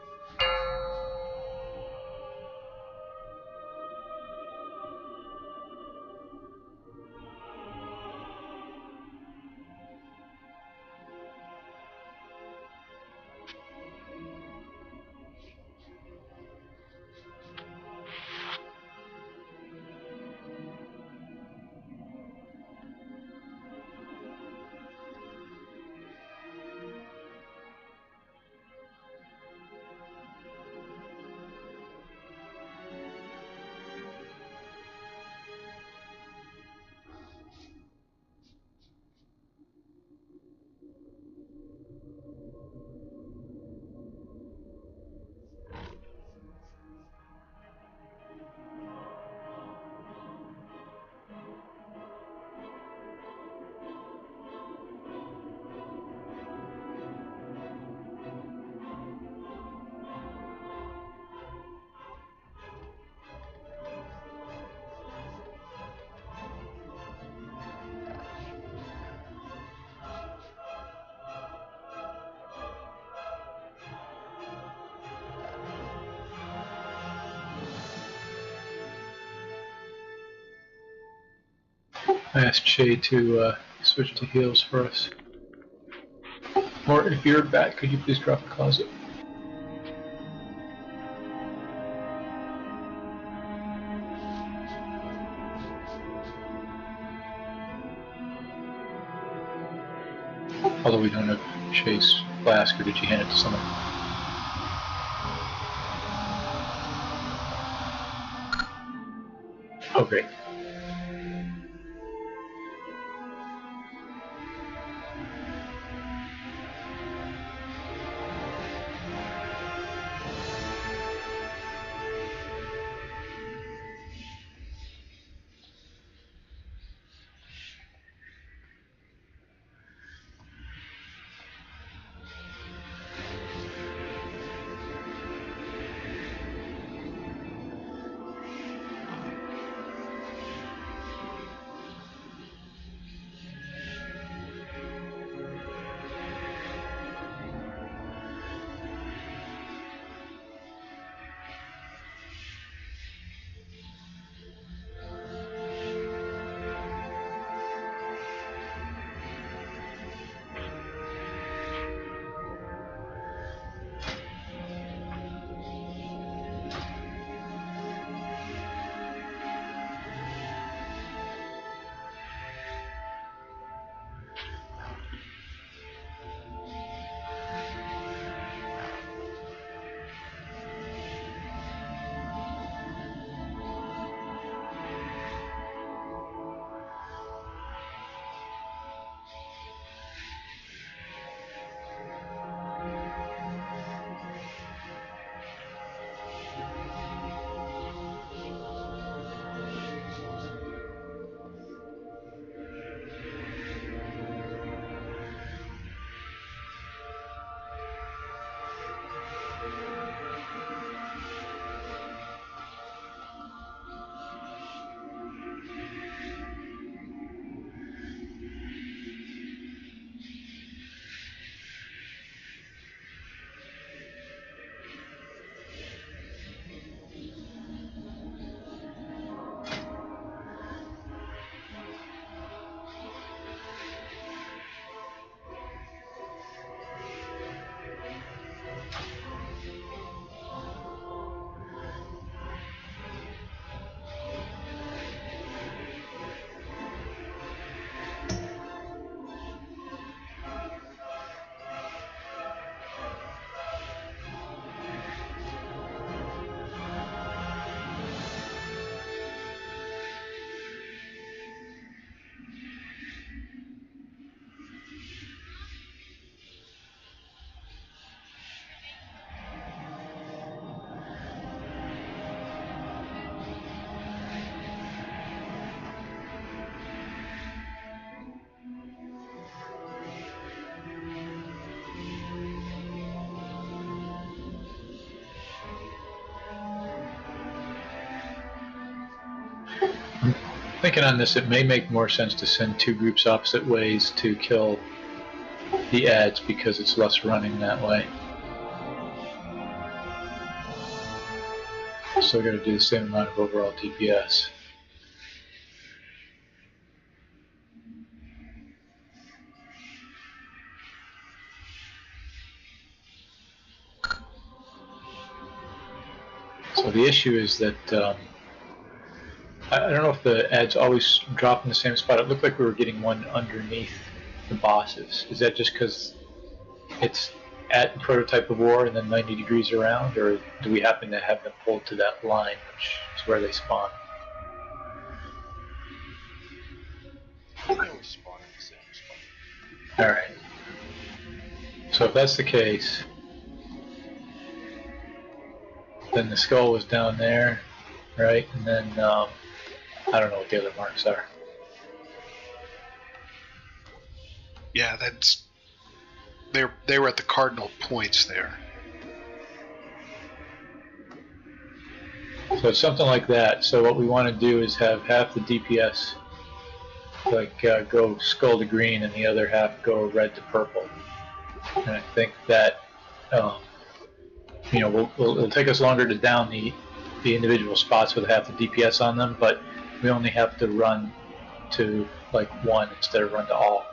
I asked Shay to switch to heals for us. Or if you're back, could you please drop the closet? Although we don't have Shay's flask, or did you hand it to someone? Oh, great. Thinking on this, it may make more sense to send two groups opposite ways to kill the ads because it's less running that way. So we're going to do the same amount of overall DPS. So the issue is that I don't know if the ads always drop in the same spot. It looked like we were getting one underneath the bosses. Is that just because it's at prototype of war and then 90 degrees around, or do we happen to have them pulled to that line, which is where they spawn? They always spawn in the same spot. Alright. So if that's the case, then the skull was down there, right? And then, I don't know what the other marks are. Yeah, that's... They were at the cardinal points there. So it's something like that. So what we want to do is have half the DPS like go skull to green and the other half go red to purple. And I think that you know it'll take us longer to down the individual spots with half the DPS on them, but we only have to run to like one instead of run to all.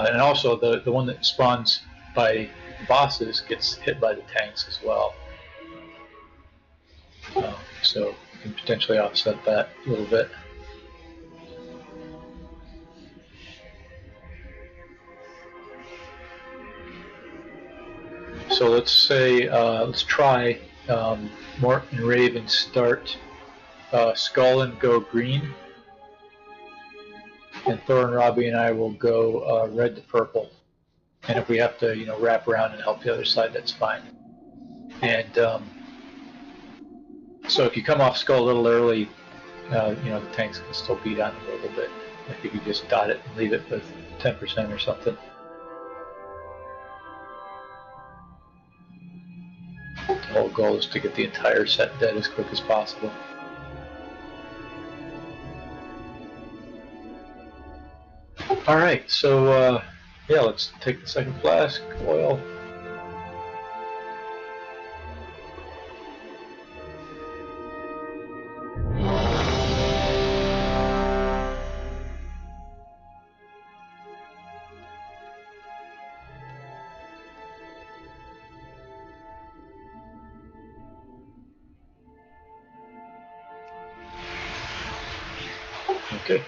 And also the one that spawns by bosses gets hit by the tanks as well. So we can potentially offset that a little bit. So let's say, let's try Mort and Raven start Skull and go green. And Thor and Robbie and I will go red to purple. And if we have to, you know, wrap around and help the other side, that's fine. And so if you come off Skull a little early, you know, the tanks can still beat on it a little bit. Like if you just dot it and leave it with 10% or something. The whole goal is to get the entire set dead as quick as possible. Alright, so yeah, let's take the second flask, oil. Okay.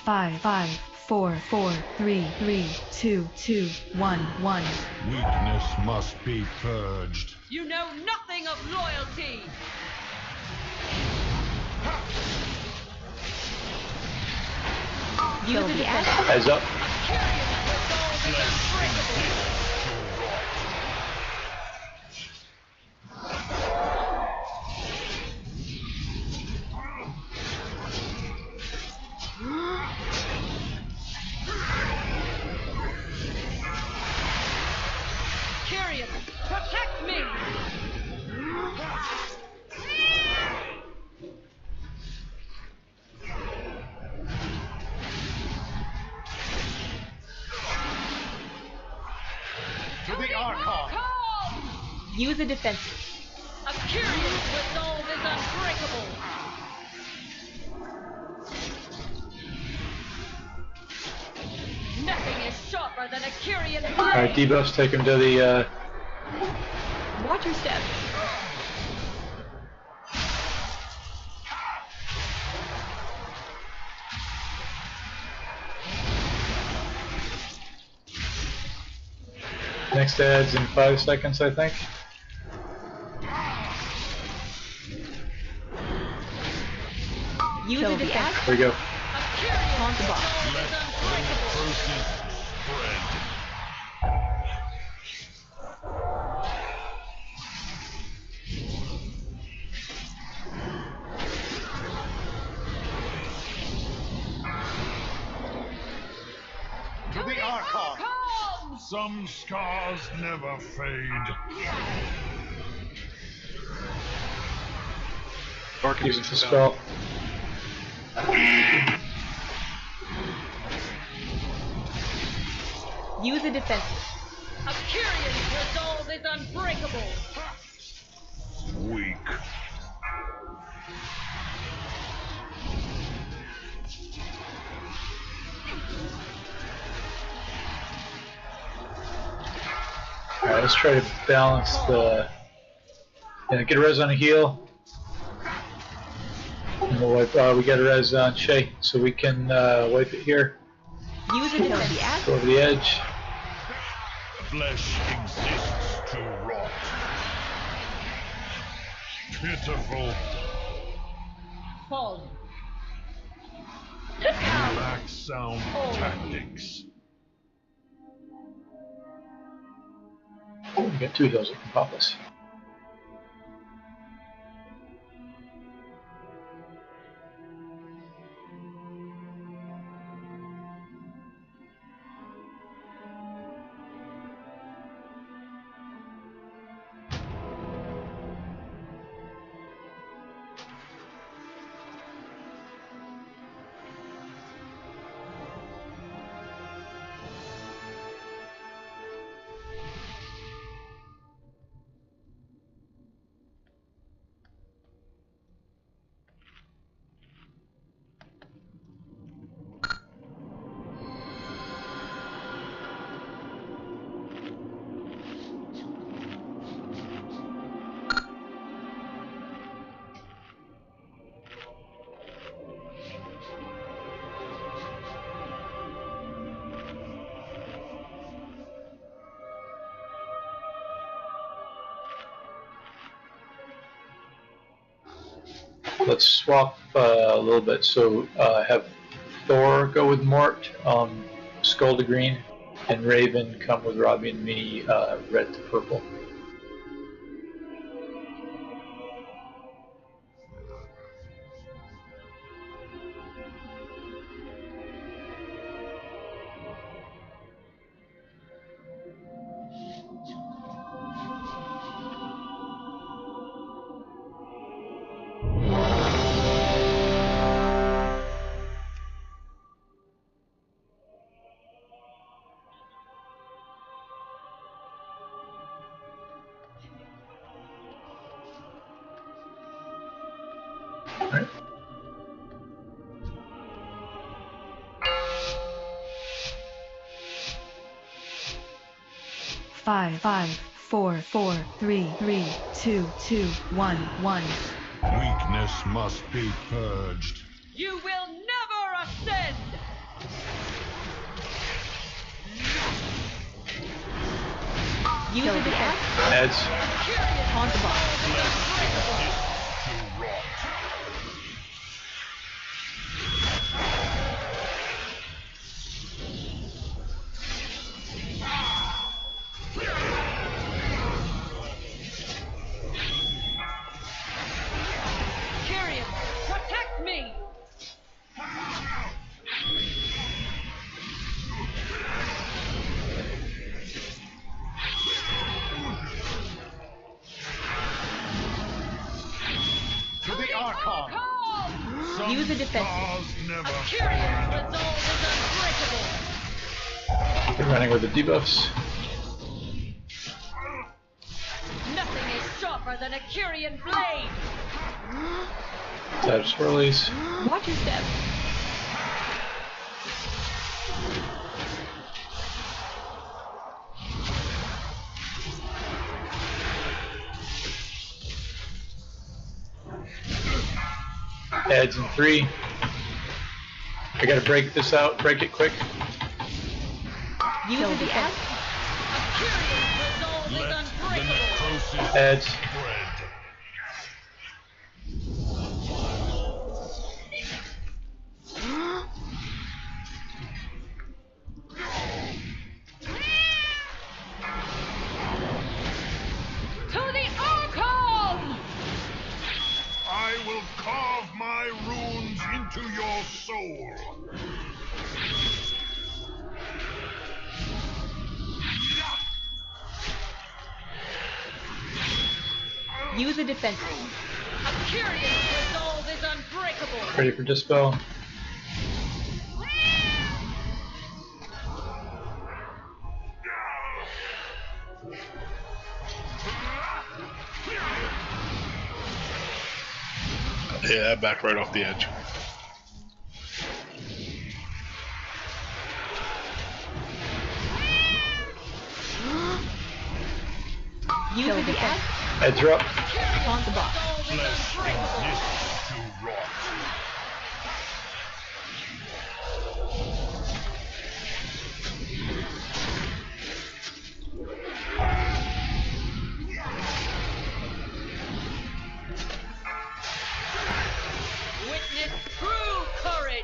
5, 5, 4, 4, 3, 3, 2, 2, 1, 1. Weakness must be purged. You know nothing of loyalty! Kill the ass. Eyes up. Curious, protect me! To the Archon! Use a defense. A curious resolve is unbreakable! Nothing is sharper than a curious blade! Alright, debuffs, take him to the Watch your step. next ads in 5 seconds, I think. Use a defense. There we go. Taunt the boss. Let the curses spread. To the Archon! Some scars never fade. Use the spell. Use a defense. Akirian's resolve is unbreakable. Weak. Alright, let's try to balance the... get a res on a heal. And we'll wipe, we got a res on Shay, so we can wipe it here. Use a defense. Go over the edge. Flesh exists to rot. Pitiful. Fall. Lack sound tactics. Oh, we got 2 heals that can pop us. Let's swap a little bit. So have Thor go with Mort, Skull to green, and Raven come with Robbie and me, red to purple. Alright. Five, 4, 3, 2, 1, 1. Weakness must be purged. You will never ascend. Use a defense. Heads. Taunt the boss. To rot. Akirian, protect me. To the Archon. Some Use a defense. stars never Akirian's burn. resolve is unbreakable. We're running with the debuffs. Nothing is sharper than Akirian blade. Dodge swirlies. Watch your step. Heads in 3. I gotta break this out. Break it quick. Use a defense. Akirian's resolve is Let the unbreakable. necrosis Heads. spread. To the Archon! I will carve my runes into your soul. Use a defense. Curious resolve is unbreakable. Ready for dispel. Yeah, back right off the edge. Use the defense. Heads are up. Taunt the boss. Witness true courage.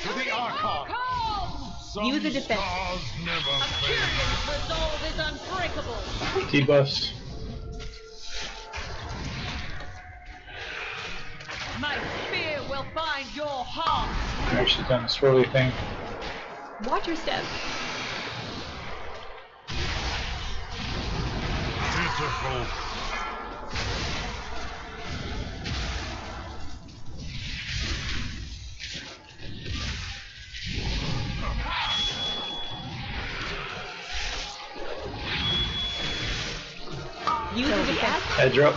To the Archon. Use the defense. Curious resolve is unbreakable. Debuffs. My spear will find your heart. Alright, she's done the swirly thing. Watch your step. Pitiful. Use the defense. Heads are up.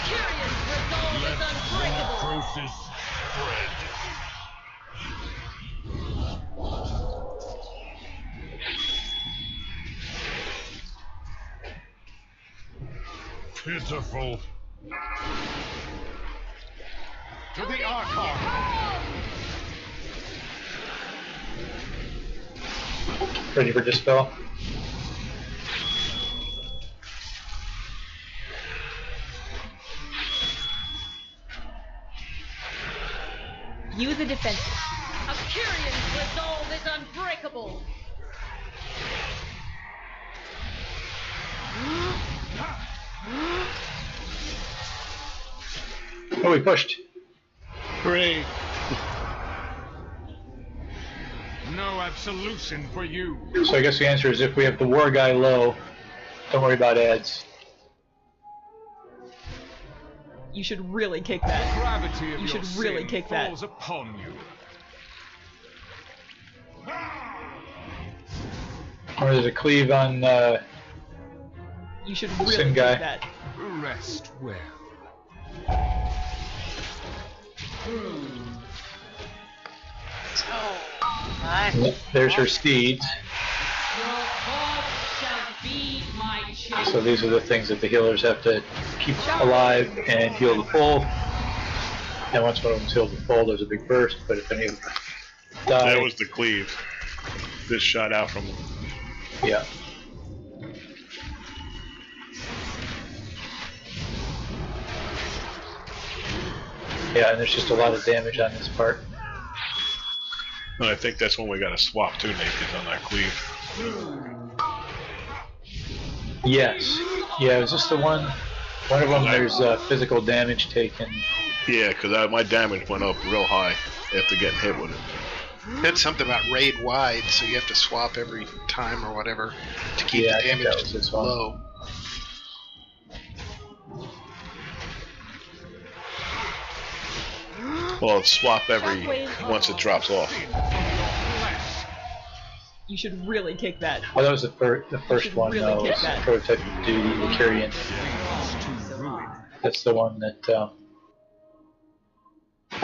Curious resolve is unbreakable. Process spread. Pitiful. To the Archon. Ready for dispel. Use the defense. A curious resolve is unbreakable. Oh, we pushed. Hooray! No absolution for you. So I guess the answer is if we have the war guy low, don't worry about ads. You should really kick that. Gravity of You your should really sin kick that. falls upon you. Or there's a cleave on You should really Sin kick guy. that. Rest well. There's her steeds. Your corpse shall be my champion. So these are the things that the healers have to keep alive and heal the full. And once one of them's healed to full, there's a big burst. But if any of them die, That was the cleave. This shot out from him. yeah. Yeah, and there's just a lot of damage on this part. And I think that's when we got to swap too, Nathan, on that cleave. Yes. Yeah, is this the one? One of them, there's physical damage taken. Yeah, because my damage went up real high after getting hit with it. It's something about raid wide, so you have to swap every time or whatever to keep Yeah, I the think that damage was this one. low. Well, it's swap every once it drops off. You should really kick that. Oh, that was the first one, really though. kick Was that. prototype duty to carry in. That's the one that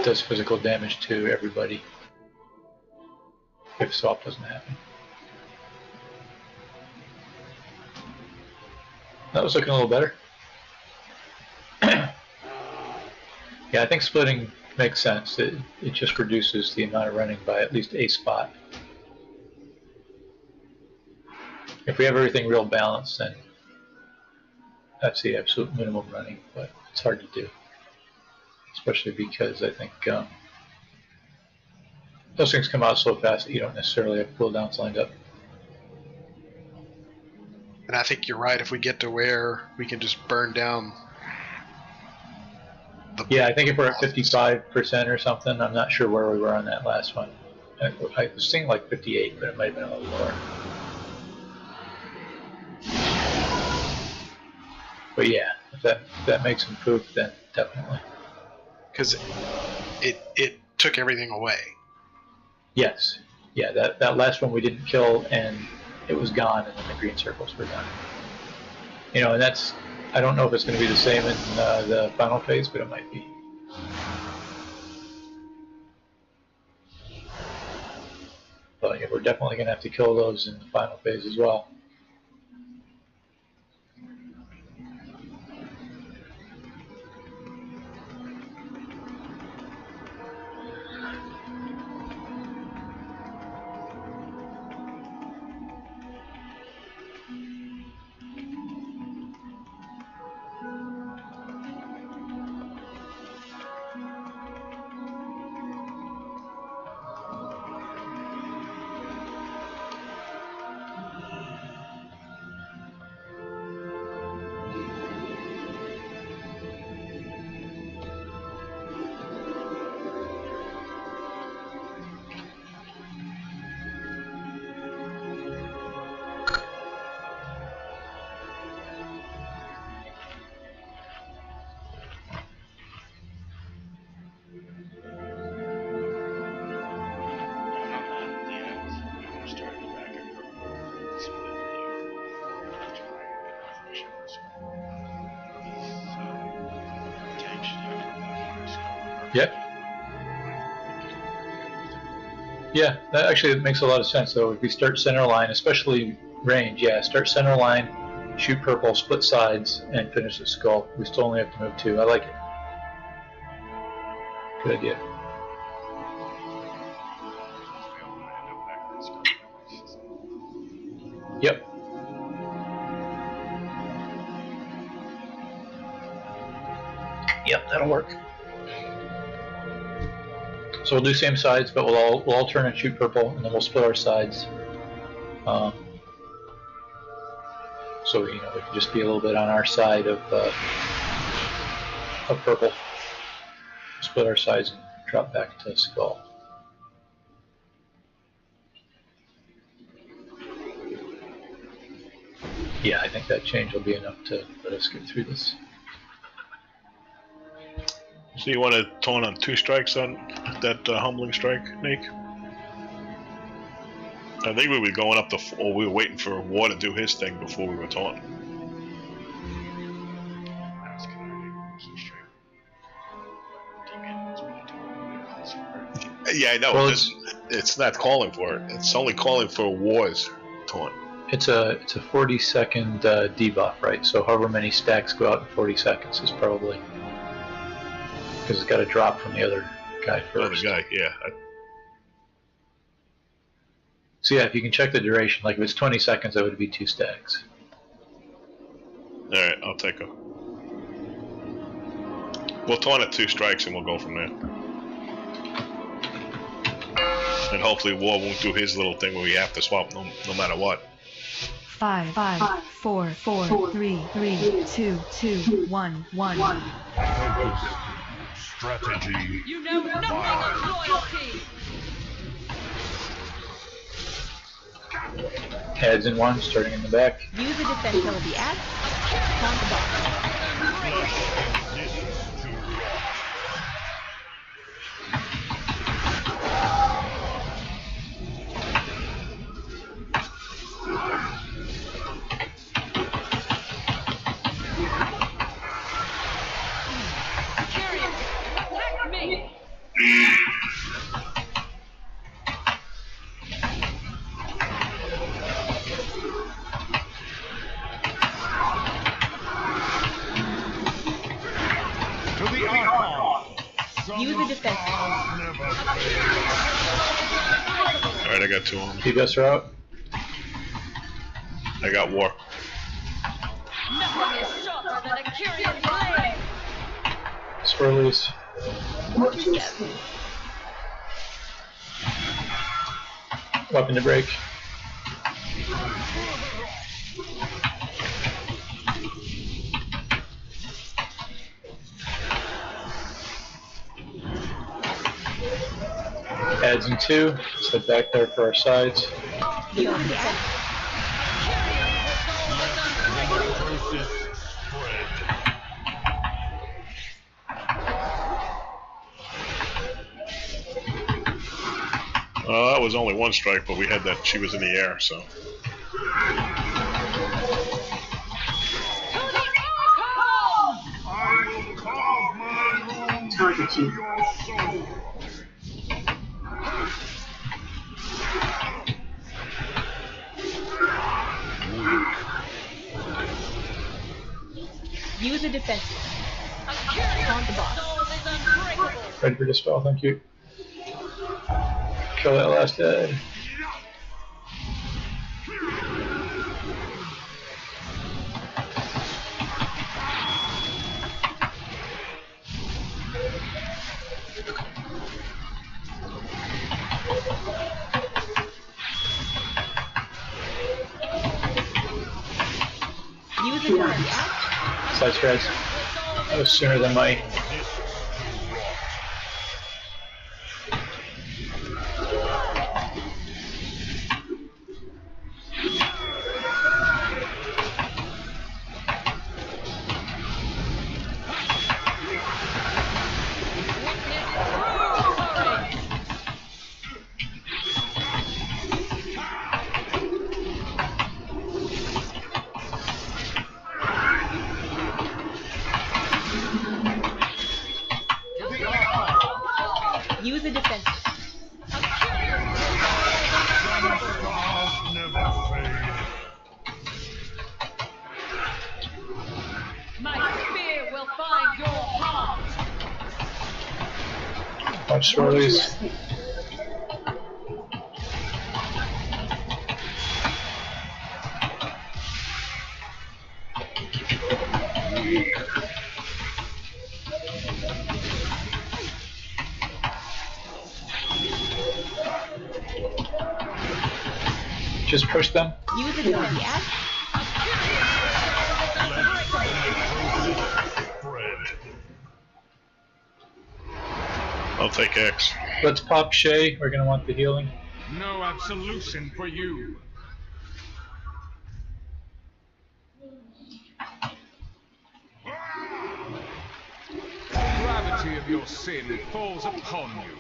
does physical damage to everybody if swap doesn't happen. That was looking a little better. Yeah, I think splitting makes sense. It just reduces the amount of running by at least a spot. If we have everything real balanced, then that's the absolute minimum running, but it's hard to do. Especially because I think those things come out so fast that you don't necessarily have cooldowns lined up. And I think you're right. If we get to where we can just burn down Yeah, I think if we're at 55% or something, I'm not sure where we were on that last one. I was thinking like 58, but it might have been a little lower. But yeah, if that makes them poop, then definitely. Because it took everything away. Yes. Yeah, that last one we didn't kill, and it was gone, and then the green circles were done. You know, and that's, I don't know if it's going to be the same in the final phase, but it might be. But yeah, we're definitely going to have to kill those in the final phase as well. Yep. Yeah, that actually makes a lot of sense though. If we start center line, especially range, yeah, start center line, shoot purple, split sides, and finish the skull. We still only have to move 2. I like it. Good idea. Yep. Yep, that'll work. So we'll do same sides, but we'll all turn and shoot purple, and then we'll split our sides. So we can just be a little bit on our side of purple. Split our sides and drop back to skull. Yeah, I think that change will be enough to let us get through this. So you want to taunt on 2 strikes on that humbling strike, Nick? I think we were going up or we were waiting for War to do his thing before we were taunting. Yeah, I know. Well, it's not calling for it. It's only calling for War's taunt. It's a 40-second debuff, right? So however many stacks go out in 40 seconds is probably, because it's got to drop from the other guy first. The other guy, yeah. So yeah, if you can check the duration, like if it's 20 seconds, that would be 2 stacks. Alright, I'll take a... We'll taunt at 2 strikes and we'll go from there. And hopefully War won't do his little thing where we have to swap no matter what. 5, 4, 3, 2, 1, 1. Strategy. You know nothing of loyalty. Heads in 1, starting in the back. Use the defense kill the axe. Taunt the boss. Use the defense. Alright, I got 2 on. T-Bus are out. I got War. Nothing is sharper than a Kyrian blade. Swirlies. Weapon to break. Adds in 2. Sit back there for our sides. That was only one strike, but we had that. She was in the air, so. I will carve my runes into your soul. Use a defense. Taunt the boss. Ready for dispel, thank you. Kill that last head. Use a defense. Side strikes. That was sooner than my. Use a defense. My spear will find your heart. Watch swirlies. Just push them. Use a defense. I'll take X. Let's pop Shay. We're gonna want the healing. No absolution for you. The gravity of your sin falls upon you.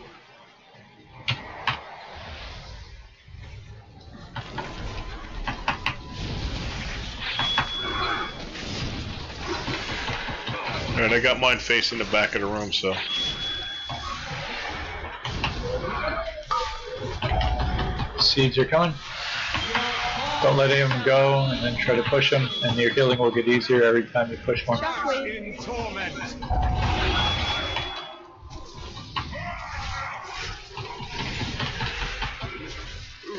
Alright, I got mine facing the back of the room, so. Seeds are coming. Don't let any of them go, and then try to push them, and your healing will get easier every time you push one. In torment.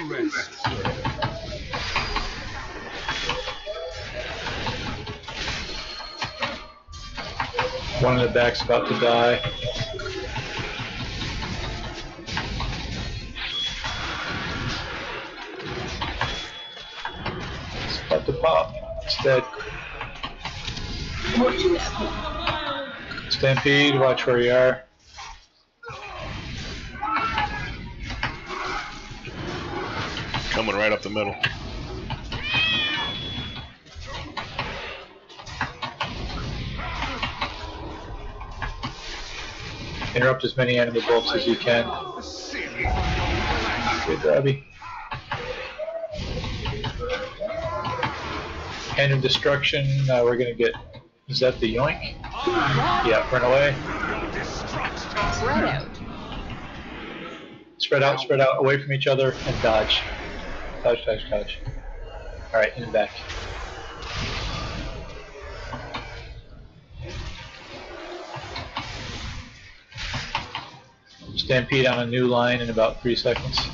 Rest. One in the back's about to die. It's about to pop. It's dead. Stampede, watch where you are. Coming right up the middle. Interrupt as many enemy bolts as you can. Good, Robbie. Hand of destruction. We're gonna get. Is that the yoink? Yeah, run away. Spread out. Spread out, away from each other, and dodge. Dodge, dodge, dodge. Alright, in the back. Stampede on a new line in about 3 seconds.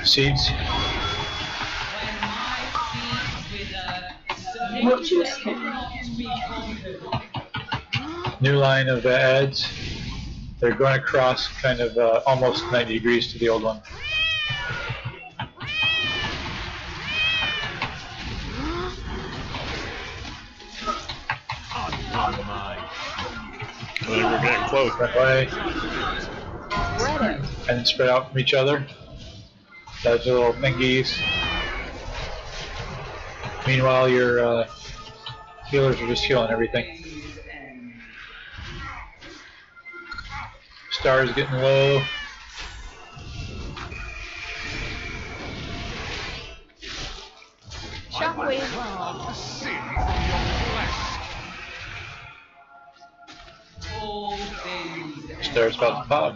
Seeds. New line of ads. They're going across kind of almost 90 degrees to the old one. I think we're getting close. That way. And then spread out from each other. Those little thingies. Meanwhile, your healers are just healing everything. Star's getting low. Shockwave. Star's about to pop.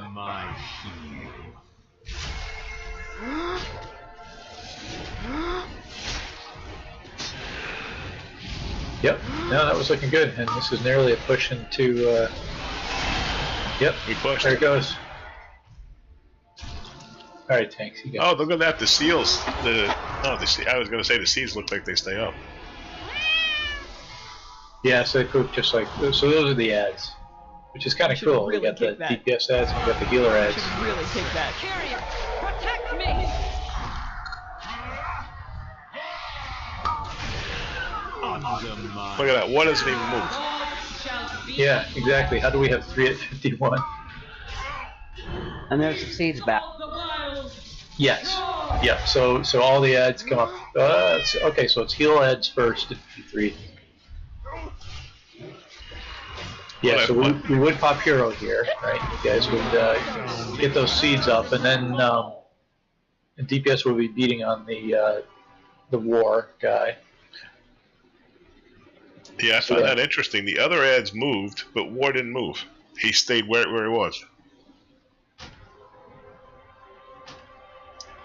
Yep, no, that was looking good, and this is nearly a push into, yep, we pushed. There it goes. Alright, tanks, you got Oh, look at that, the seals, I was going to say the seeds look like they stay up. Yeah, so they poop just like, so those are the ads, which is kind of cool. Really we got the that. DPS ads and we got the healer ads. Should really take that. Carrier, protect me! Look at that, one doesn't even move. Yeah, exactly. How do we have 3 at 51? And there's the seeds back. Yes. Yep. So all the ads come up. Okay, so it's heal ads first at 53. Yeah. So we would pop hero here, right? You guys would get those seeds up, and then DPS will be beating on the war guy. Yeah, I found that interesting. The other ads moved, but War didn't move. He stayed where he was.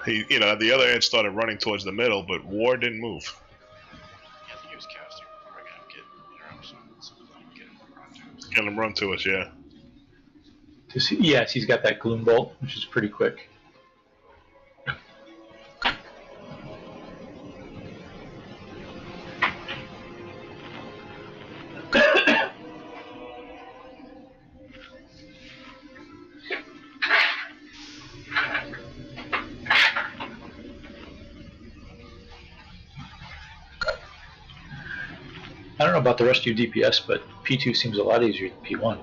The other ads started running towards the middle, but War didn't move. Yeah, I think he was casting. We're gonna get interrupts so we can Get him run to us, yeah. Yes, he's got that gloom bolt, which is pretty quick. I don't know about the rest of you DPS, but P2 seems a lot easier than P1.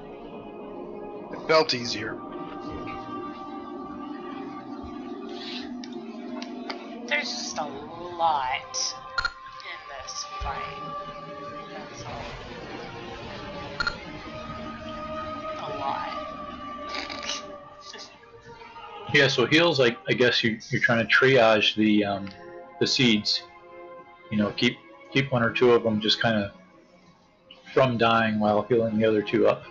It felt easier. There's just a lot in this fight. That's all. A lot. Yeah, so heals, I guess you're trying to triage the seeds. You know, keep 1 or 2 of them just kind of from dying while healing the other 2 up.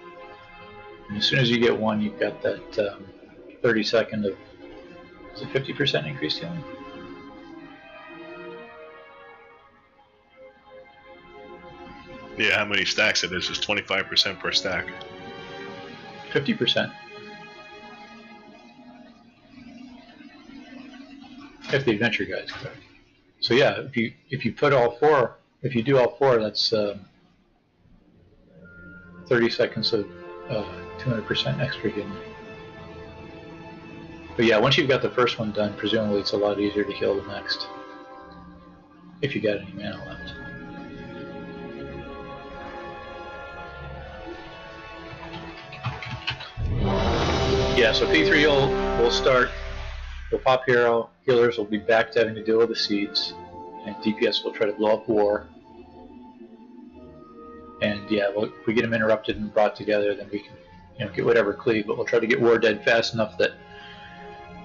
And as soon as you get 1, you've got that 30-second of, is it 50% increased healing? Yeah, how many stacks it is 25% per stack. 50%. If the adventure guide's correct. So yeah, if you put all 4, if you do all 4, that's 30 seconds of 200% extra healing. But yeah, once you've got the first one done, presumably it's a lot easier to heal the next. If you got any mana left. Yeah, so P3 will start. We'll pop hero. Healers will be back to having to deal with the seeds. And DPS will try to blow up war. And yeah, if we get them interrupted and brought together, then we can, get whatever cleave. But we'll try to get war dead fast enough that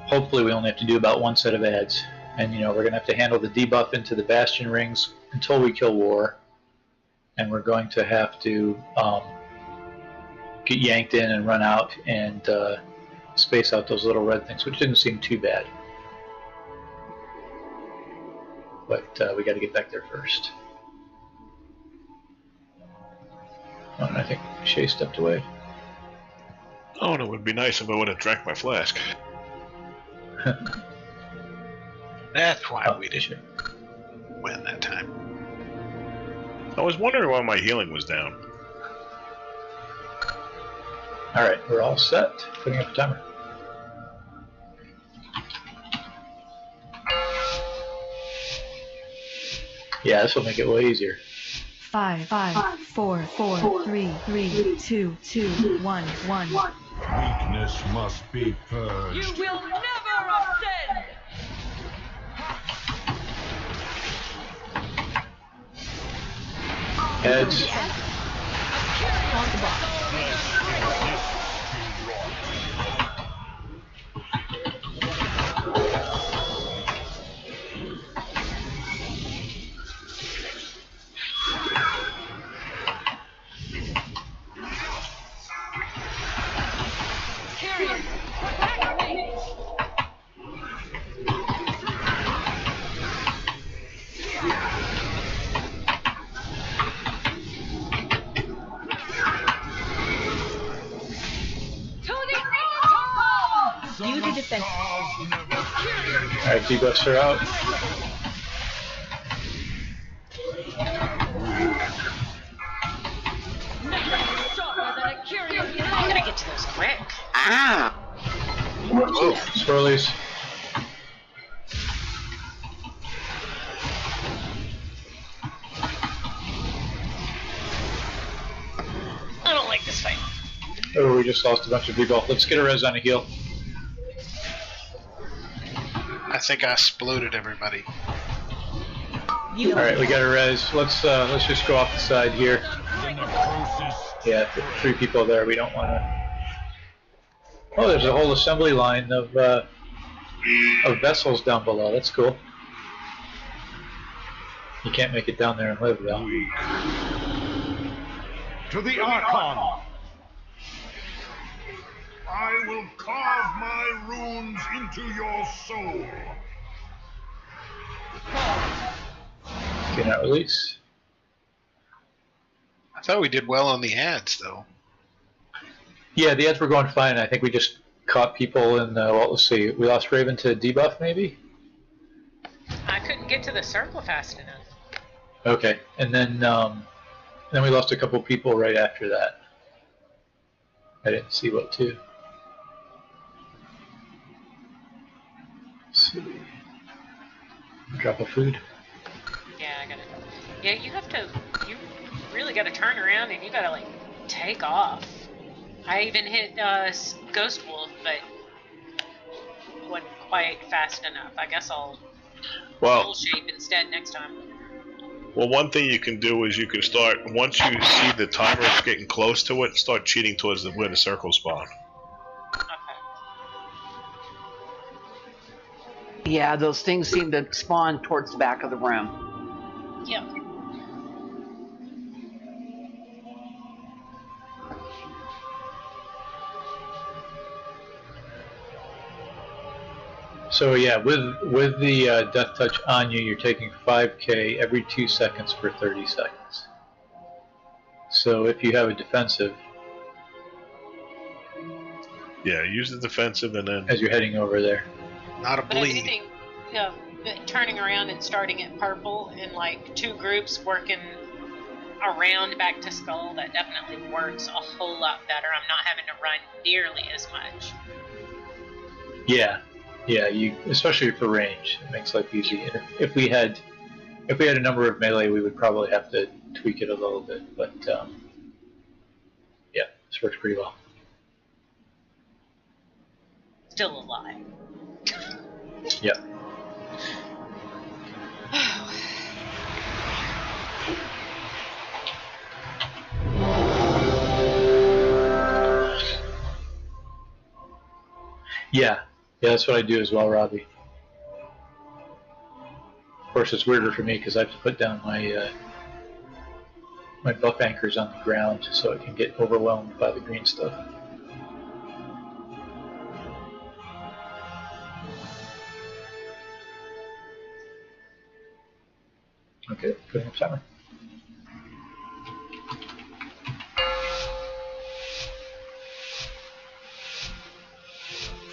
hopefully we only have to do about 1 set of ads. And we're gonna have to handle the debuff into the bastion rings until we kill war. And we're going to have to get yanked in and run out and space out those little red things, which didn't seem too bad. But we got to get back there first. Oh, and I think Shay stepped away. Oh, and it would be nice if I would have drank my flask. That's why we didn't win that time. I was wondering why my healing was down. Alright, we're all set. Putting up a timer. Yeah, this will make it way easier. 5, 4, 3, 2, 1, 1. Weakness must be purged. You will never ascend! Heads. On the box. Tyrion, attack me! To the altar! Use the defense. Alright, debuffs are out. Nothing sharper than a curious blade! I gotta get to those quick. Ah! Whoa, swirlies. I don't like this fight. Oh, we just lost a bunch of people. Let's get a res on a heal. I think I exploded everybody. Alright, we got a res. Let's just go off the side here. Yeah, 3 people there. We don't want to. Oh, there's a whole assembly line of vessels down below. That's cool. You can't make it down there and live though. To the Archon! I will carve my runes into your soul. Cannot release. I thought we did well on the ads, though. Yeah, the ads were going fine. I think we just caught people in, well, let's see. We lost Raven to debuff, maybe? I couldn't get to the circle fast enough. Okay, and then we lost a couple people right after that. I didn't see what to. Let's see. Drop of food. Yeah, I gotta. Yeah, you have to. You really gotta turn around and you gotta like take off. I even hit Ghost Wolf, but wasn't quite fast enough. I guess I'll full shape instead next time. Well, one thing you can do is you can start, once you see the timer is getting close to it, start cheating towards where the circles spawn. Yeah, those things seem to spawn towards the back of the room. Yep. So yeah, with the Death Touch on you, you're taking 5k every 2 seconds for 30 seconds. So if you have a defensive... Yeah, use the defensive and then... as you're heading over there. Not a But bleed. anything, turning around and starting at purple in like 2 groups working around back to skull, that definitely works a whole lot better. I'm not having to run nearly as much. Yeah, you especially for range, it makes life easy. And if we had a number of melee, we would probably have to tweak it a little bit. But yeah, this works pretty well. Still alive. Yep. Yeah, that's what I do as well, Robbie. Of course, it's weirder for me because I have to put down my my buff anchors on the ground so it can get overwhelmed by the green stuff. Okay, putting up timer.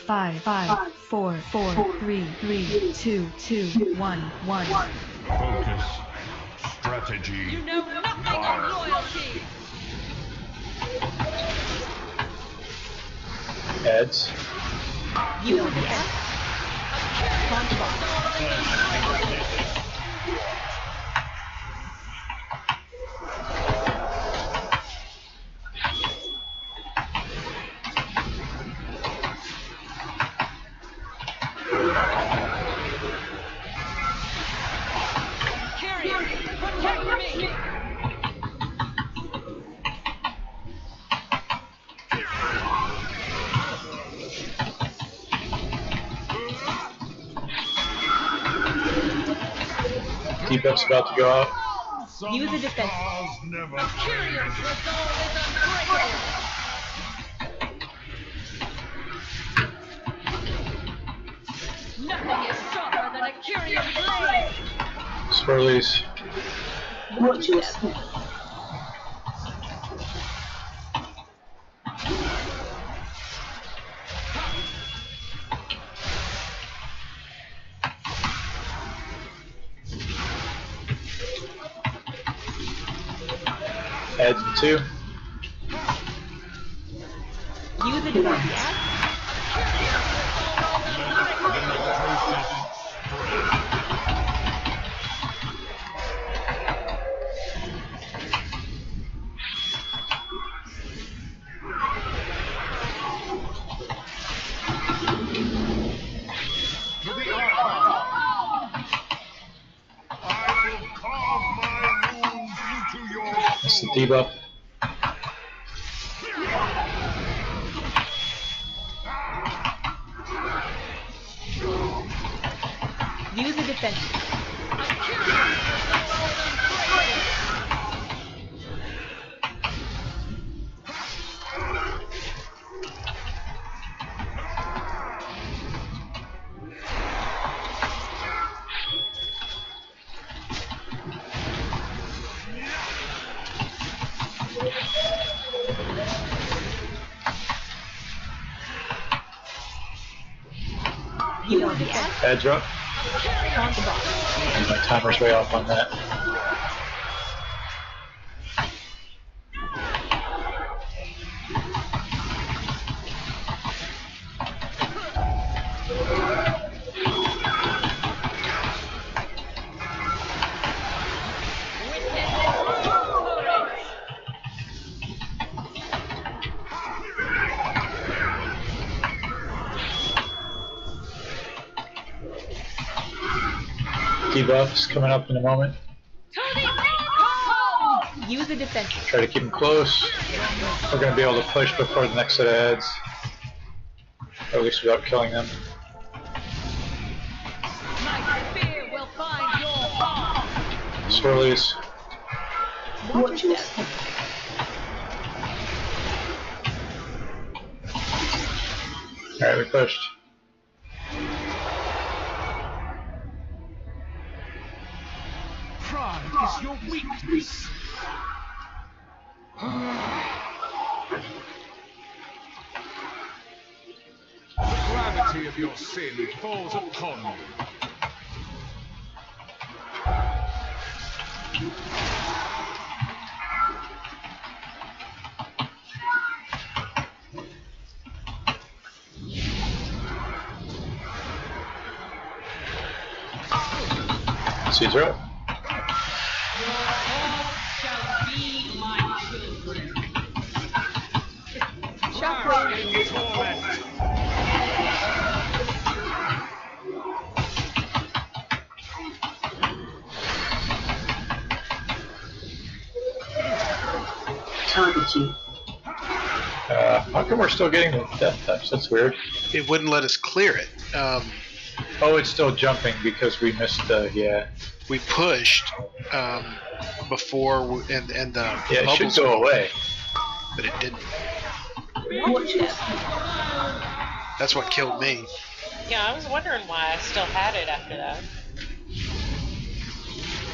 Five, 4, 3, 2, 1, 1. Focus. Strategy. You know nothing of loyalty! Heads. You will be asked. Taunt Swap. Debuff's about to go out. Use a defense. Nothing is sharper than a Kyrian blade. Swirlies. Watch your step. Heads in 2. Use a defense. That's the debuff. Use a defense. You will be asked. Heads are up. Taunt Swap. And my timer's way off on that. Debuff's coming up in a moment. Use a defense. Try to keep them close. We're going to be able to push before the next set of heads. Or at least without killing them. Swirlies. Watch your step. Alright, we pushed. Pride is your weakness. The gravity of your sin falls upon you. Seeds are up. How come we're still getting the death touch? That's weird. It wouldn't let us clear it. Oh, it's still jumping because we missed the, yeah. We pushed before, and the yeah, it should bubbles go away. But it didn't. That's what killed me. Yeah, I was wondering why I still had it after that.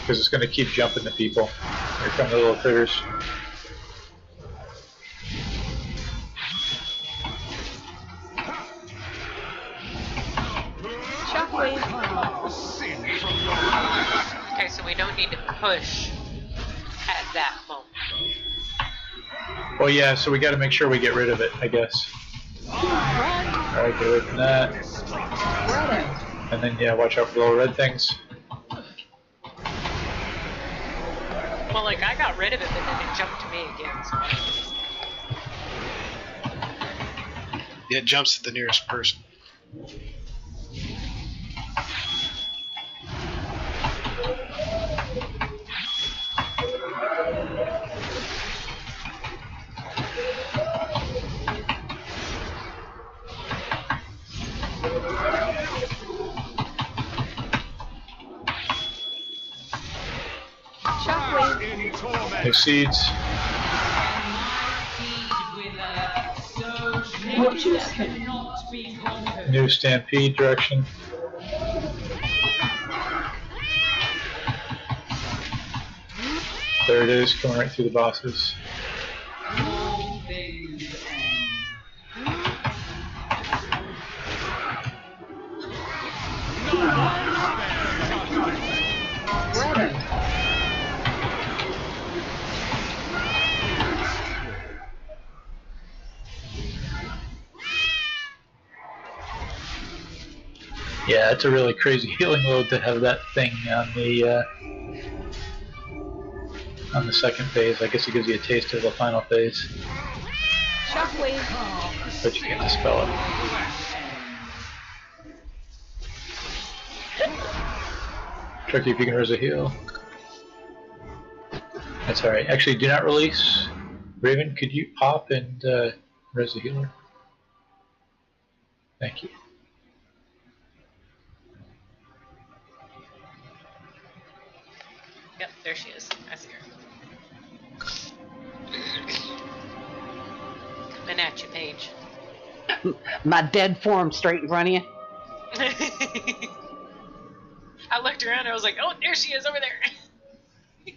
Because it's going to keep jumping the people. Here come the little critters. Okay, so we don't need to push at that moment. Well, yeah, so we got to make sure we get rid of it, I guess. Alright, get away from that. And then, yeah, watch out for the little red things. Well, like, I got rid of it, but then it jumped to me again, so... Yeah, it jumps to the nearest person. New seeds. New stampede direction. There it is, coming right through the bosses. Yeah, it's a really crazy healing load to have that thing on the second phase. I guess it gives you a taste of the final phase. Shockwave. But you can't dispel it. Tricky if you can res a heal. That's alright. Actually, do not release. Raven, could you pop and res a healer? Thank you. Yep, there she is. I see her. Coming at you, Paige. My dead form straight in front of you. I looked around and I was like, oh, there she is over there.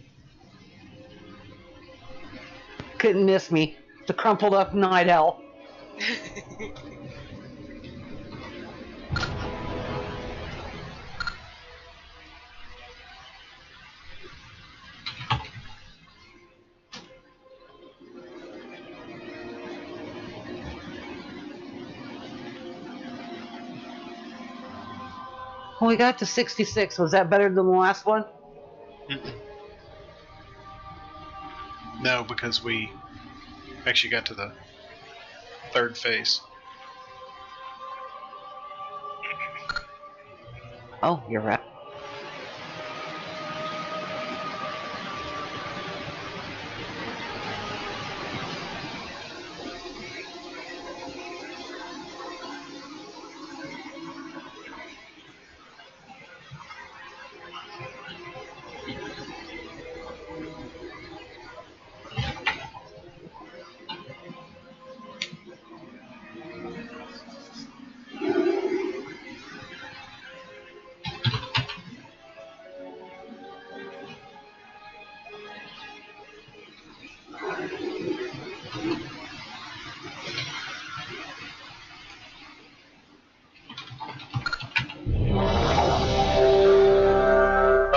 Couldn't miss me. The crumpled up night owl. Well, we got to 66. Was that better than the last one? Mm-mm. No, because we actually got to the third phase. Oh, you're right.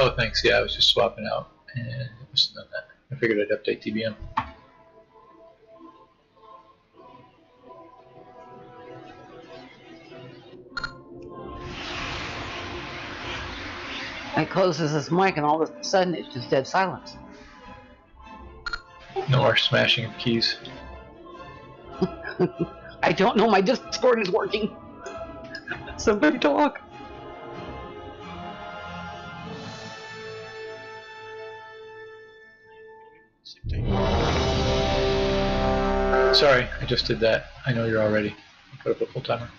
Oh, thanks. Yeah, I was just swapping out, and it was done that. I figured I'd update TBM. I closes his mic, and all of a sudden it's just dead silence. No more smashing of keys. I don't know. My Discord is working. Somebody talk. Sorry, I just did that. I know you're all ready. Put up a full timer.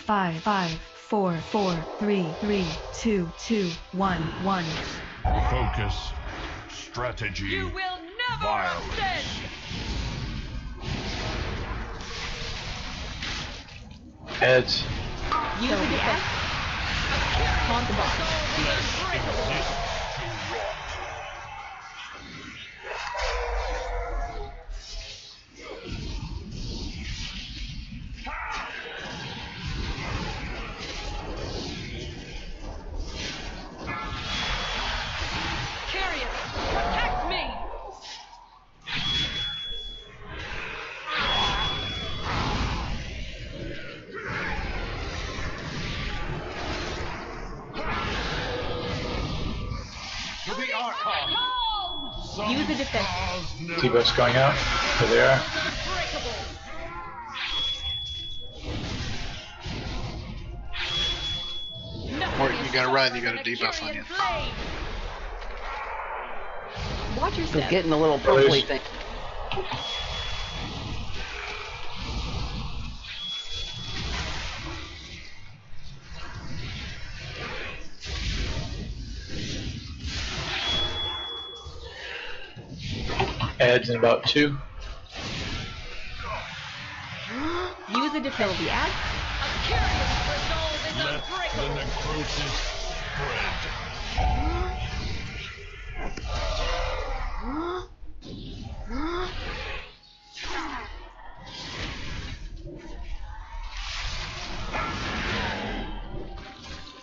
Five, 4, 4, 3, 3, 2, 2, 1, 1. Focus. Strategy. You will never Violence. ascend! Heads. Use the defense. Taunt the boss. Carrion, protect me! Use a defense. T-Bus going out. There they are. Morton, you gotta run. You got a debuff on you. Watch your It's step. getting a little purpley thing. Adds in about 2. Use a defense. The ad. Let the necrosis spread.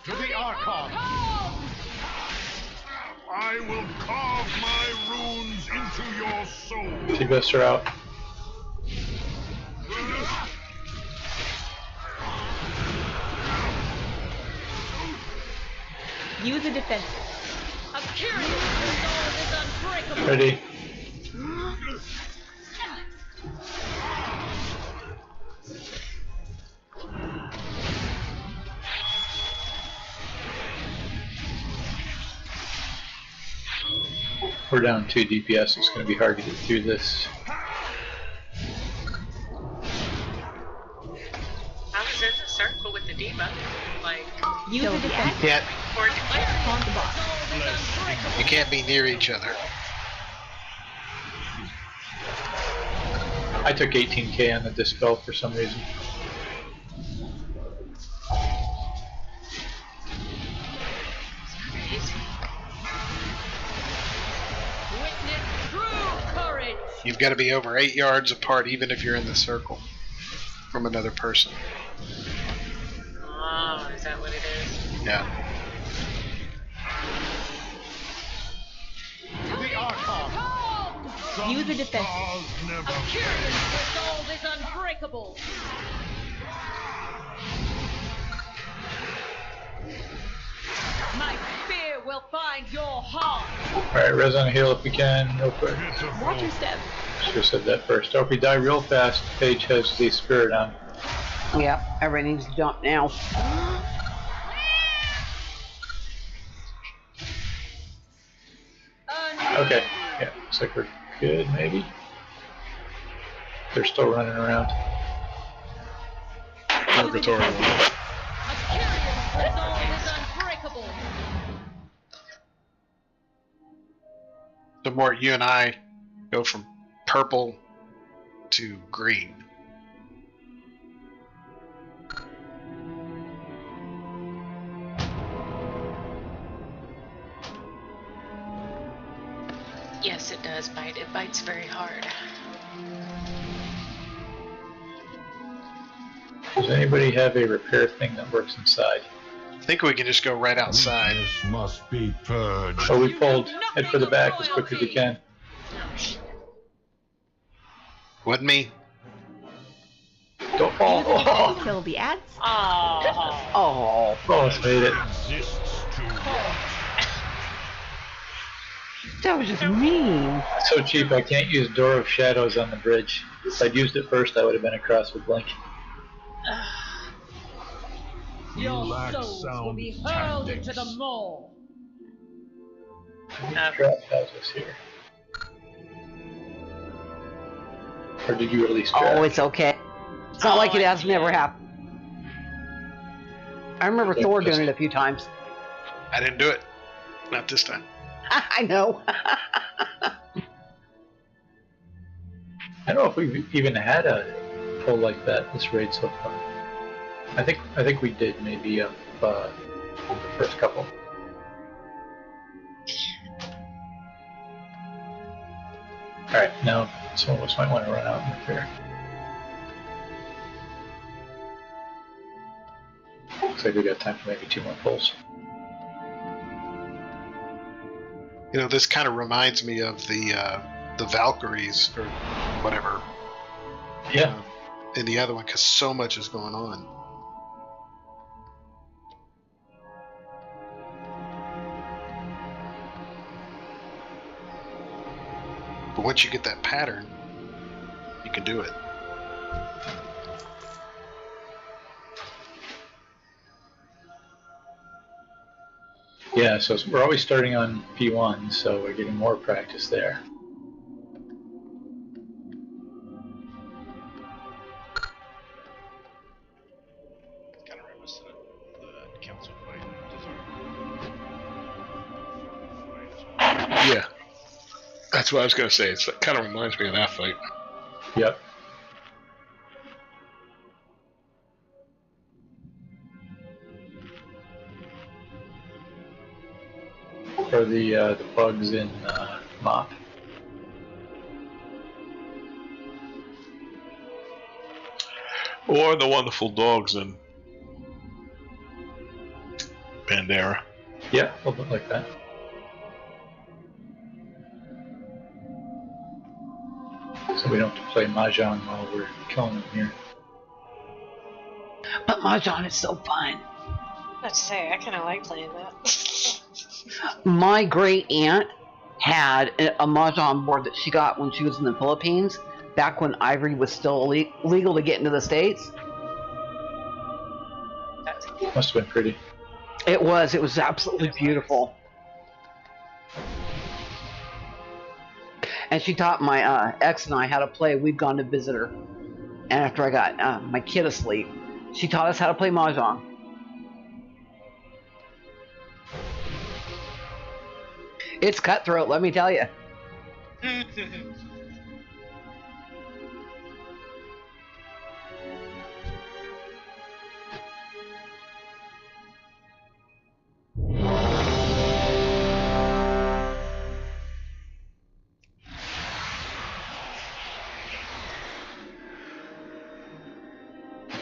To the Archon! I will carve my runes into your soul. T-Bus are out. Use a defense. Ready. We're down 2 DPS. It's going to be hard to get through this. I was in the circle with the debuff. Like, Use a defense. You can't, or declare. On the box. you can't be near each other. I took 18k on the Dispel for some reason. You've got to be over 8 yards apart, even if you're in the circle from another person. Oh, is that what it is? Yeah. To the Archon! Use a defense. Resolve is unbreakable. My spear will find your heart. Alright, res on a heal if we can, real quick. Watch your step. Should have said that first. Oh, if we die real fast, Paige has the spirit on. Yep, everybody needs to jump now. Okay, yeah, looks like we're good, maybe. They're still running around. Purgatory one. Resolve is unbreakable. The more you and I go from purple to green. Yes, it does bite. It bites very hard. Does anybody have a repair thing that works inside? I think we can just go right outside. This must be purged. So we pulled. Head for the back as quick as we can. Wouldn't me? Don't fall. Oh, Kill the ads. Oh. almost made it. Exists to rot. That was just mean. So cheap, I can't use Door of Shadows on the bridge. If I'd used it first, I would have been across with Blink. You Your lack souls will sound be hurled tactics. into the maw. Trap has us here. Or did you release Trap? Oh, it's okay. It's not like it has never happened. I remember Thor doing it a few times. I didn't do it. Not this time. I know. I don't know if we've even had a pull like that this raid so far. I think we did maybe the first couple. Alright, now some of us might want to run out and repair. Looks like we got time for maybe 2 more pulls. You know, this kind of reminds me of the Valkyries or whatever. Yeah. In the other one, because so much is going on. once you get that pattern, you can do it. Yeah, so we're always starting on P1, so we're getting more practice there. Kind of reminiscent of the council fight. Yeah. That's what I was going to say. It kind of reminds me of that fight. Yep. Or the bugs in Mop. Or the wonderful dogs in Pandera. Yeah, a little bit like that. So we don't have to play Mahjong while we're killing them here. But Mahjong is so fun. Let's say I kind of like playing that. My great aunt had a Mahjong board that she got when she was in the Philippines, back when Ivory was still legal to get into the States. Must have been pretty. It was absolutely beautiful. And she taught my ex and I how to play. We've gone to visit her. And after I got my kid asleep, she taught us how to play Mahjong. It's cutthroat, let me tell you.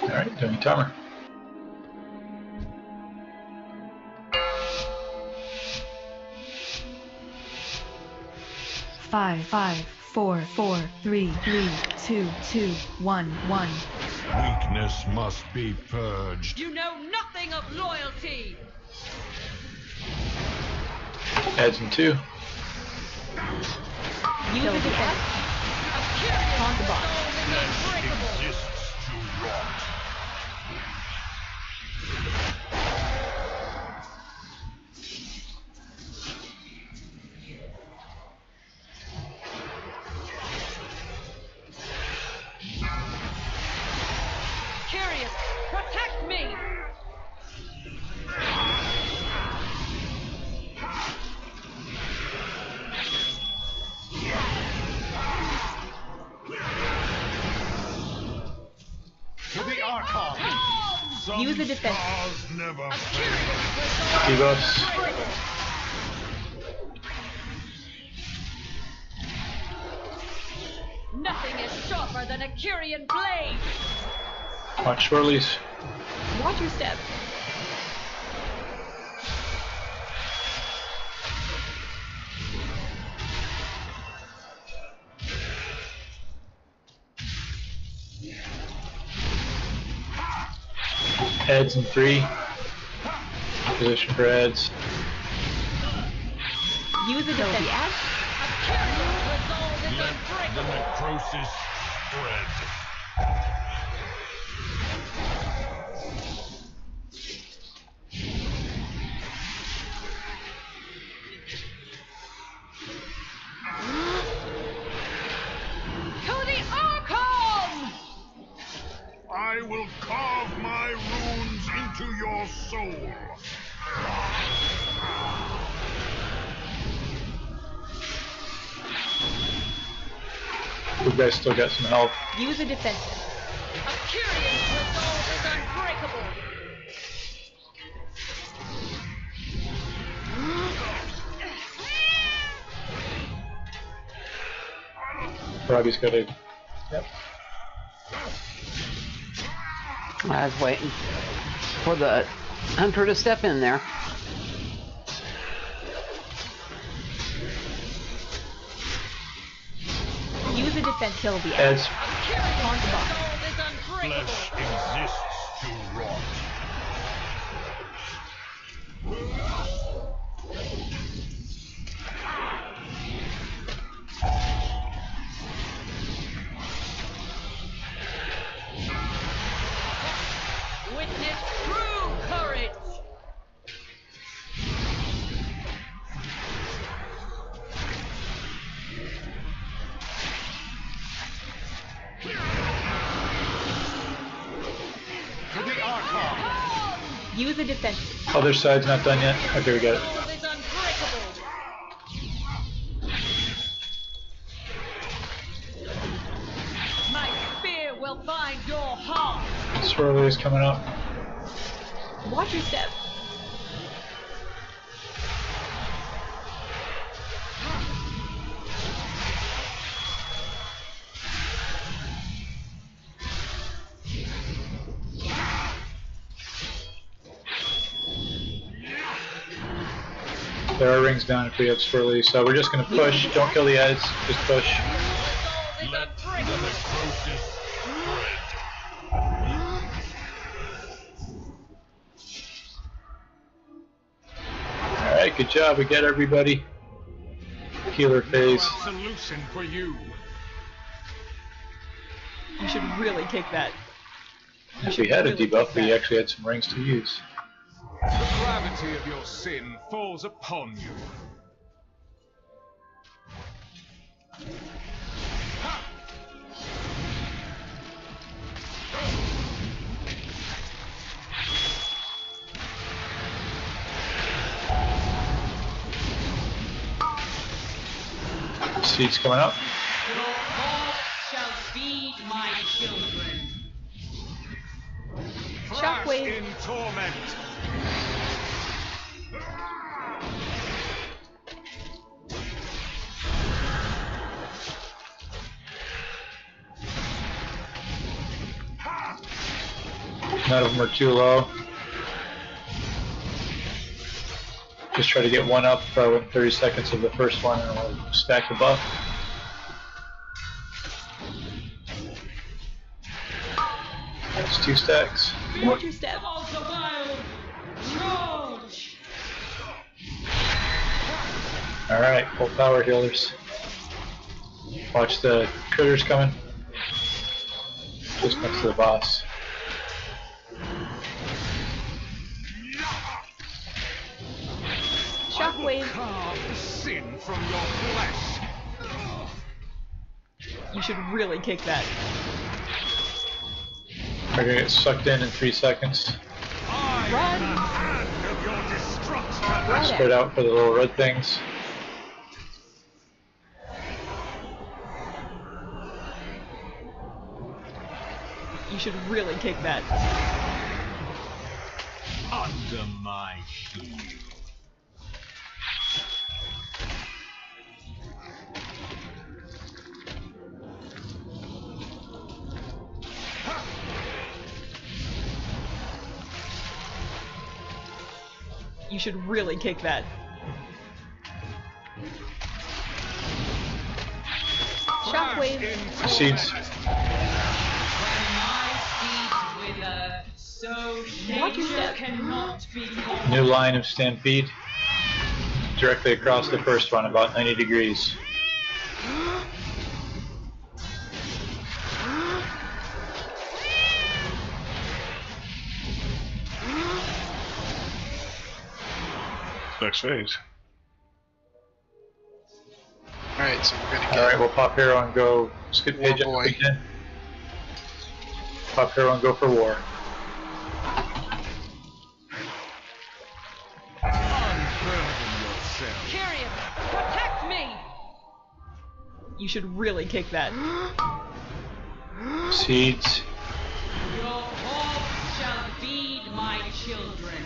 Alright, doing a timer. Five, 4, 3, 2, 1. Weakness must be purged. You know nothing of loyalty. Adds in 2. Use the defense. Taunt the boss. Exists to rot. Curious, protect me. To the Archon. Use the defense. Stars never fail. Debuffs. Nothing is sharper than a Kyrian blade. Watch swirlies. Watch your step. Heads in 3. Position for heads. Use the defense. Let the necrosis spread. To the Archon! I will carve my runes into your soul. You guys still got some health. Use the defense. A Kyrian's resolve is unbreakable. Robbie's got a... Yep. I was waiting for the hunter to step in there. Use the defense. Kill the Heads. Taunt the boss. Flesh exists to rot. Use a defensive. Other side's not done yet. Okay, we got it. My spear will find your heart. Swirly is coming up. Watch your step. There are rings down if we have swirly, so we're just gonna push. Don't kill the Eds, just push. Alright, good job, we get everybody. Healer phase. Solution for you. You should really take that. If we had a debuff, we actually had some rings to use. The gravity of your sin falls upon you. Seeds coming up. Your heart shall feed my children. Shockwave. In torment. None of them are too low. Just try to get one up within 30 seconds of the first one, and we'll stack the buff. That's 2 stacks. Watch your step. Alright, full power healers. Watch the critters coming. Just next to the boss. Shockwave. Carve the sin from your flesh. You should really kick that. We're gonna get sucked in 3 seconds. Run. Of your destruction. Spread out for the little red things. You should really kick that. Under my heel. You should really kick that. Shockwave. Seeds. Watch your step. New line of Stampede. Directly across the first one, about 90 degrees. Next phase. Alright, so we're gonna get. Alright, we'll pop hero and go skip War page up boy. again. Pop hero and go for war. Kyrian, protect me! You should really kick that. Seeds. Your heart shall feed my children.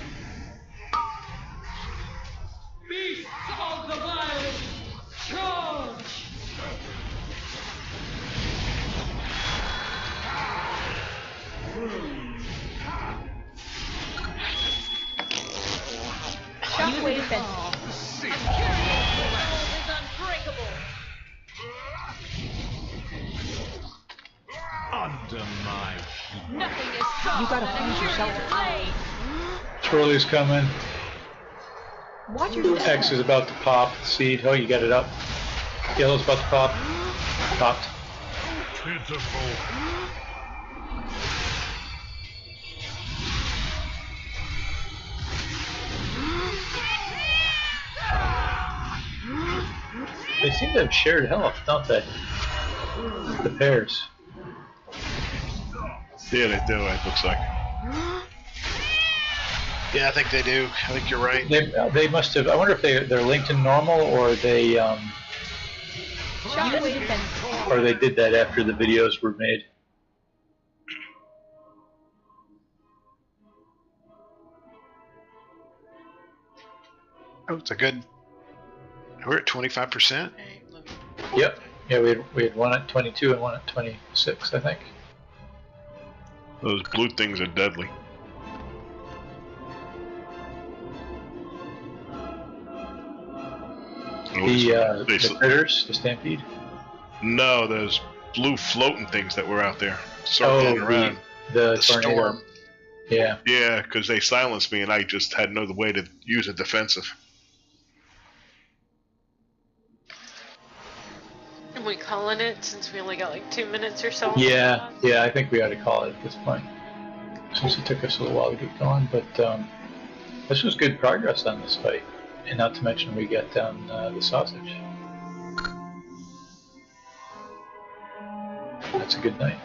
Beasts of the wild, charge! Shockwave defense. Kyrian's soul is unbreakable. Under my heel. Nothing is stronger You gotta than find a your Kyrian shelter. blade. Twirly's coming. Watch your step. X is about to pop. Seed. Oh, you got it up. Yellow's about to pop. Popped. Pitiful. They seem to have shared health, don't they? The pairs. Yeah, they do, it looks like. Yeah, I think they do. I think you're right. They must have. I wonder if they're linked in normal or they did that after the videos were made. Oh, it's a good. We're at 25%. Yep. Yeah, we had one at 22 and one at 26, I think. Those blue things are deadly. The critters, the stampede. No, those blue floating things that were out there circling around. The storm. Yeah. Yeah, because they silenced me, and I just had no other way to use a defensive. Are we calling it since we only got like 2 minutes or so? Yeah, I think we ought to call it at this point, since it took us a little while to get going. But this was good progress on this fight, and not to mention we got down the sausage. That's a good night.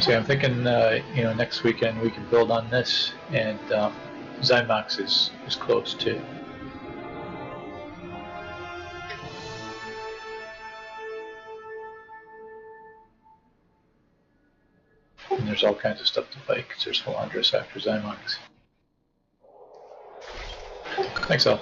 So I'm thinking, next weekend we can build on this, and Zymox is close too. And there's all kinds of stuff to fight, because there's Halandris after Zymox. Thanks all.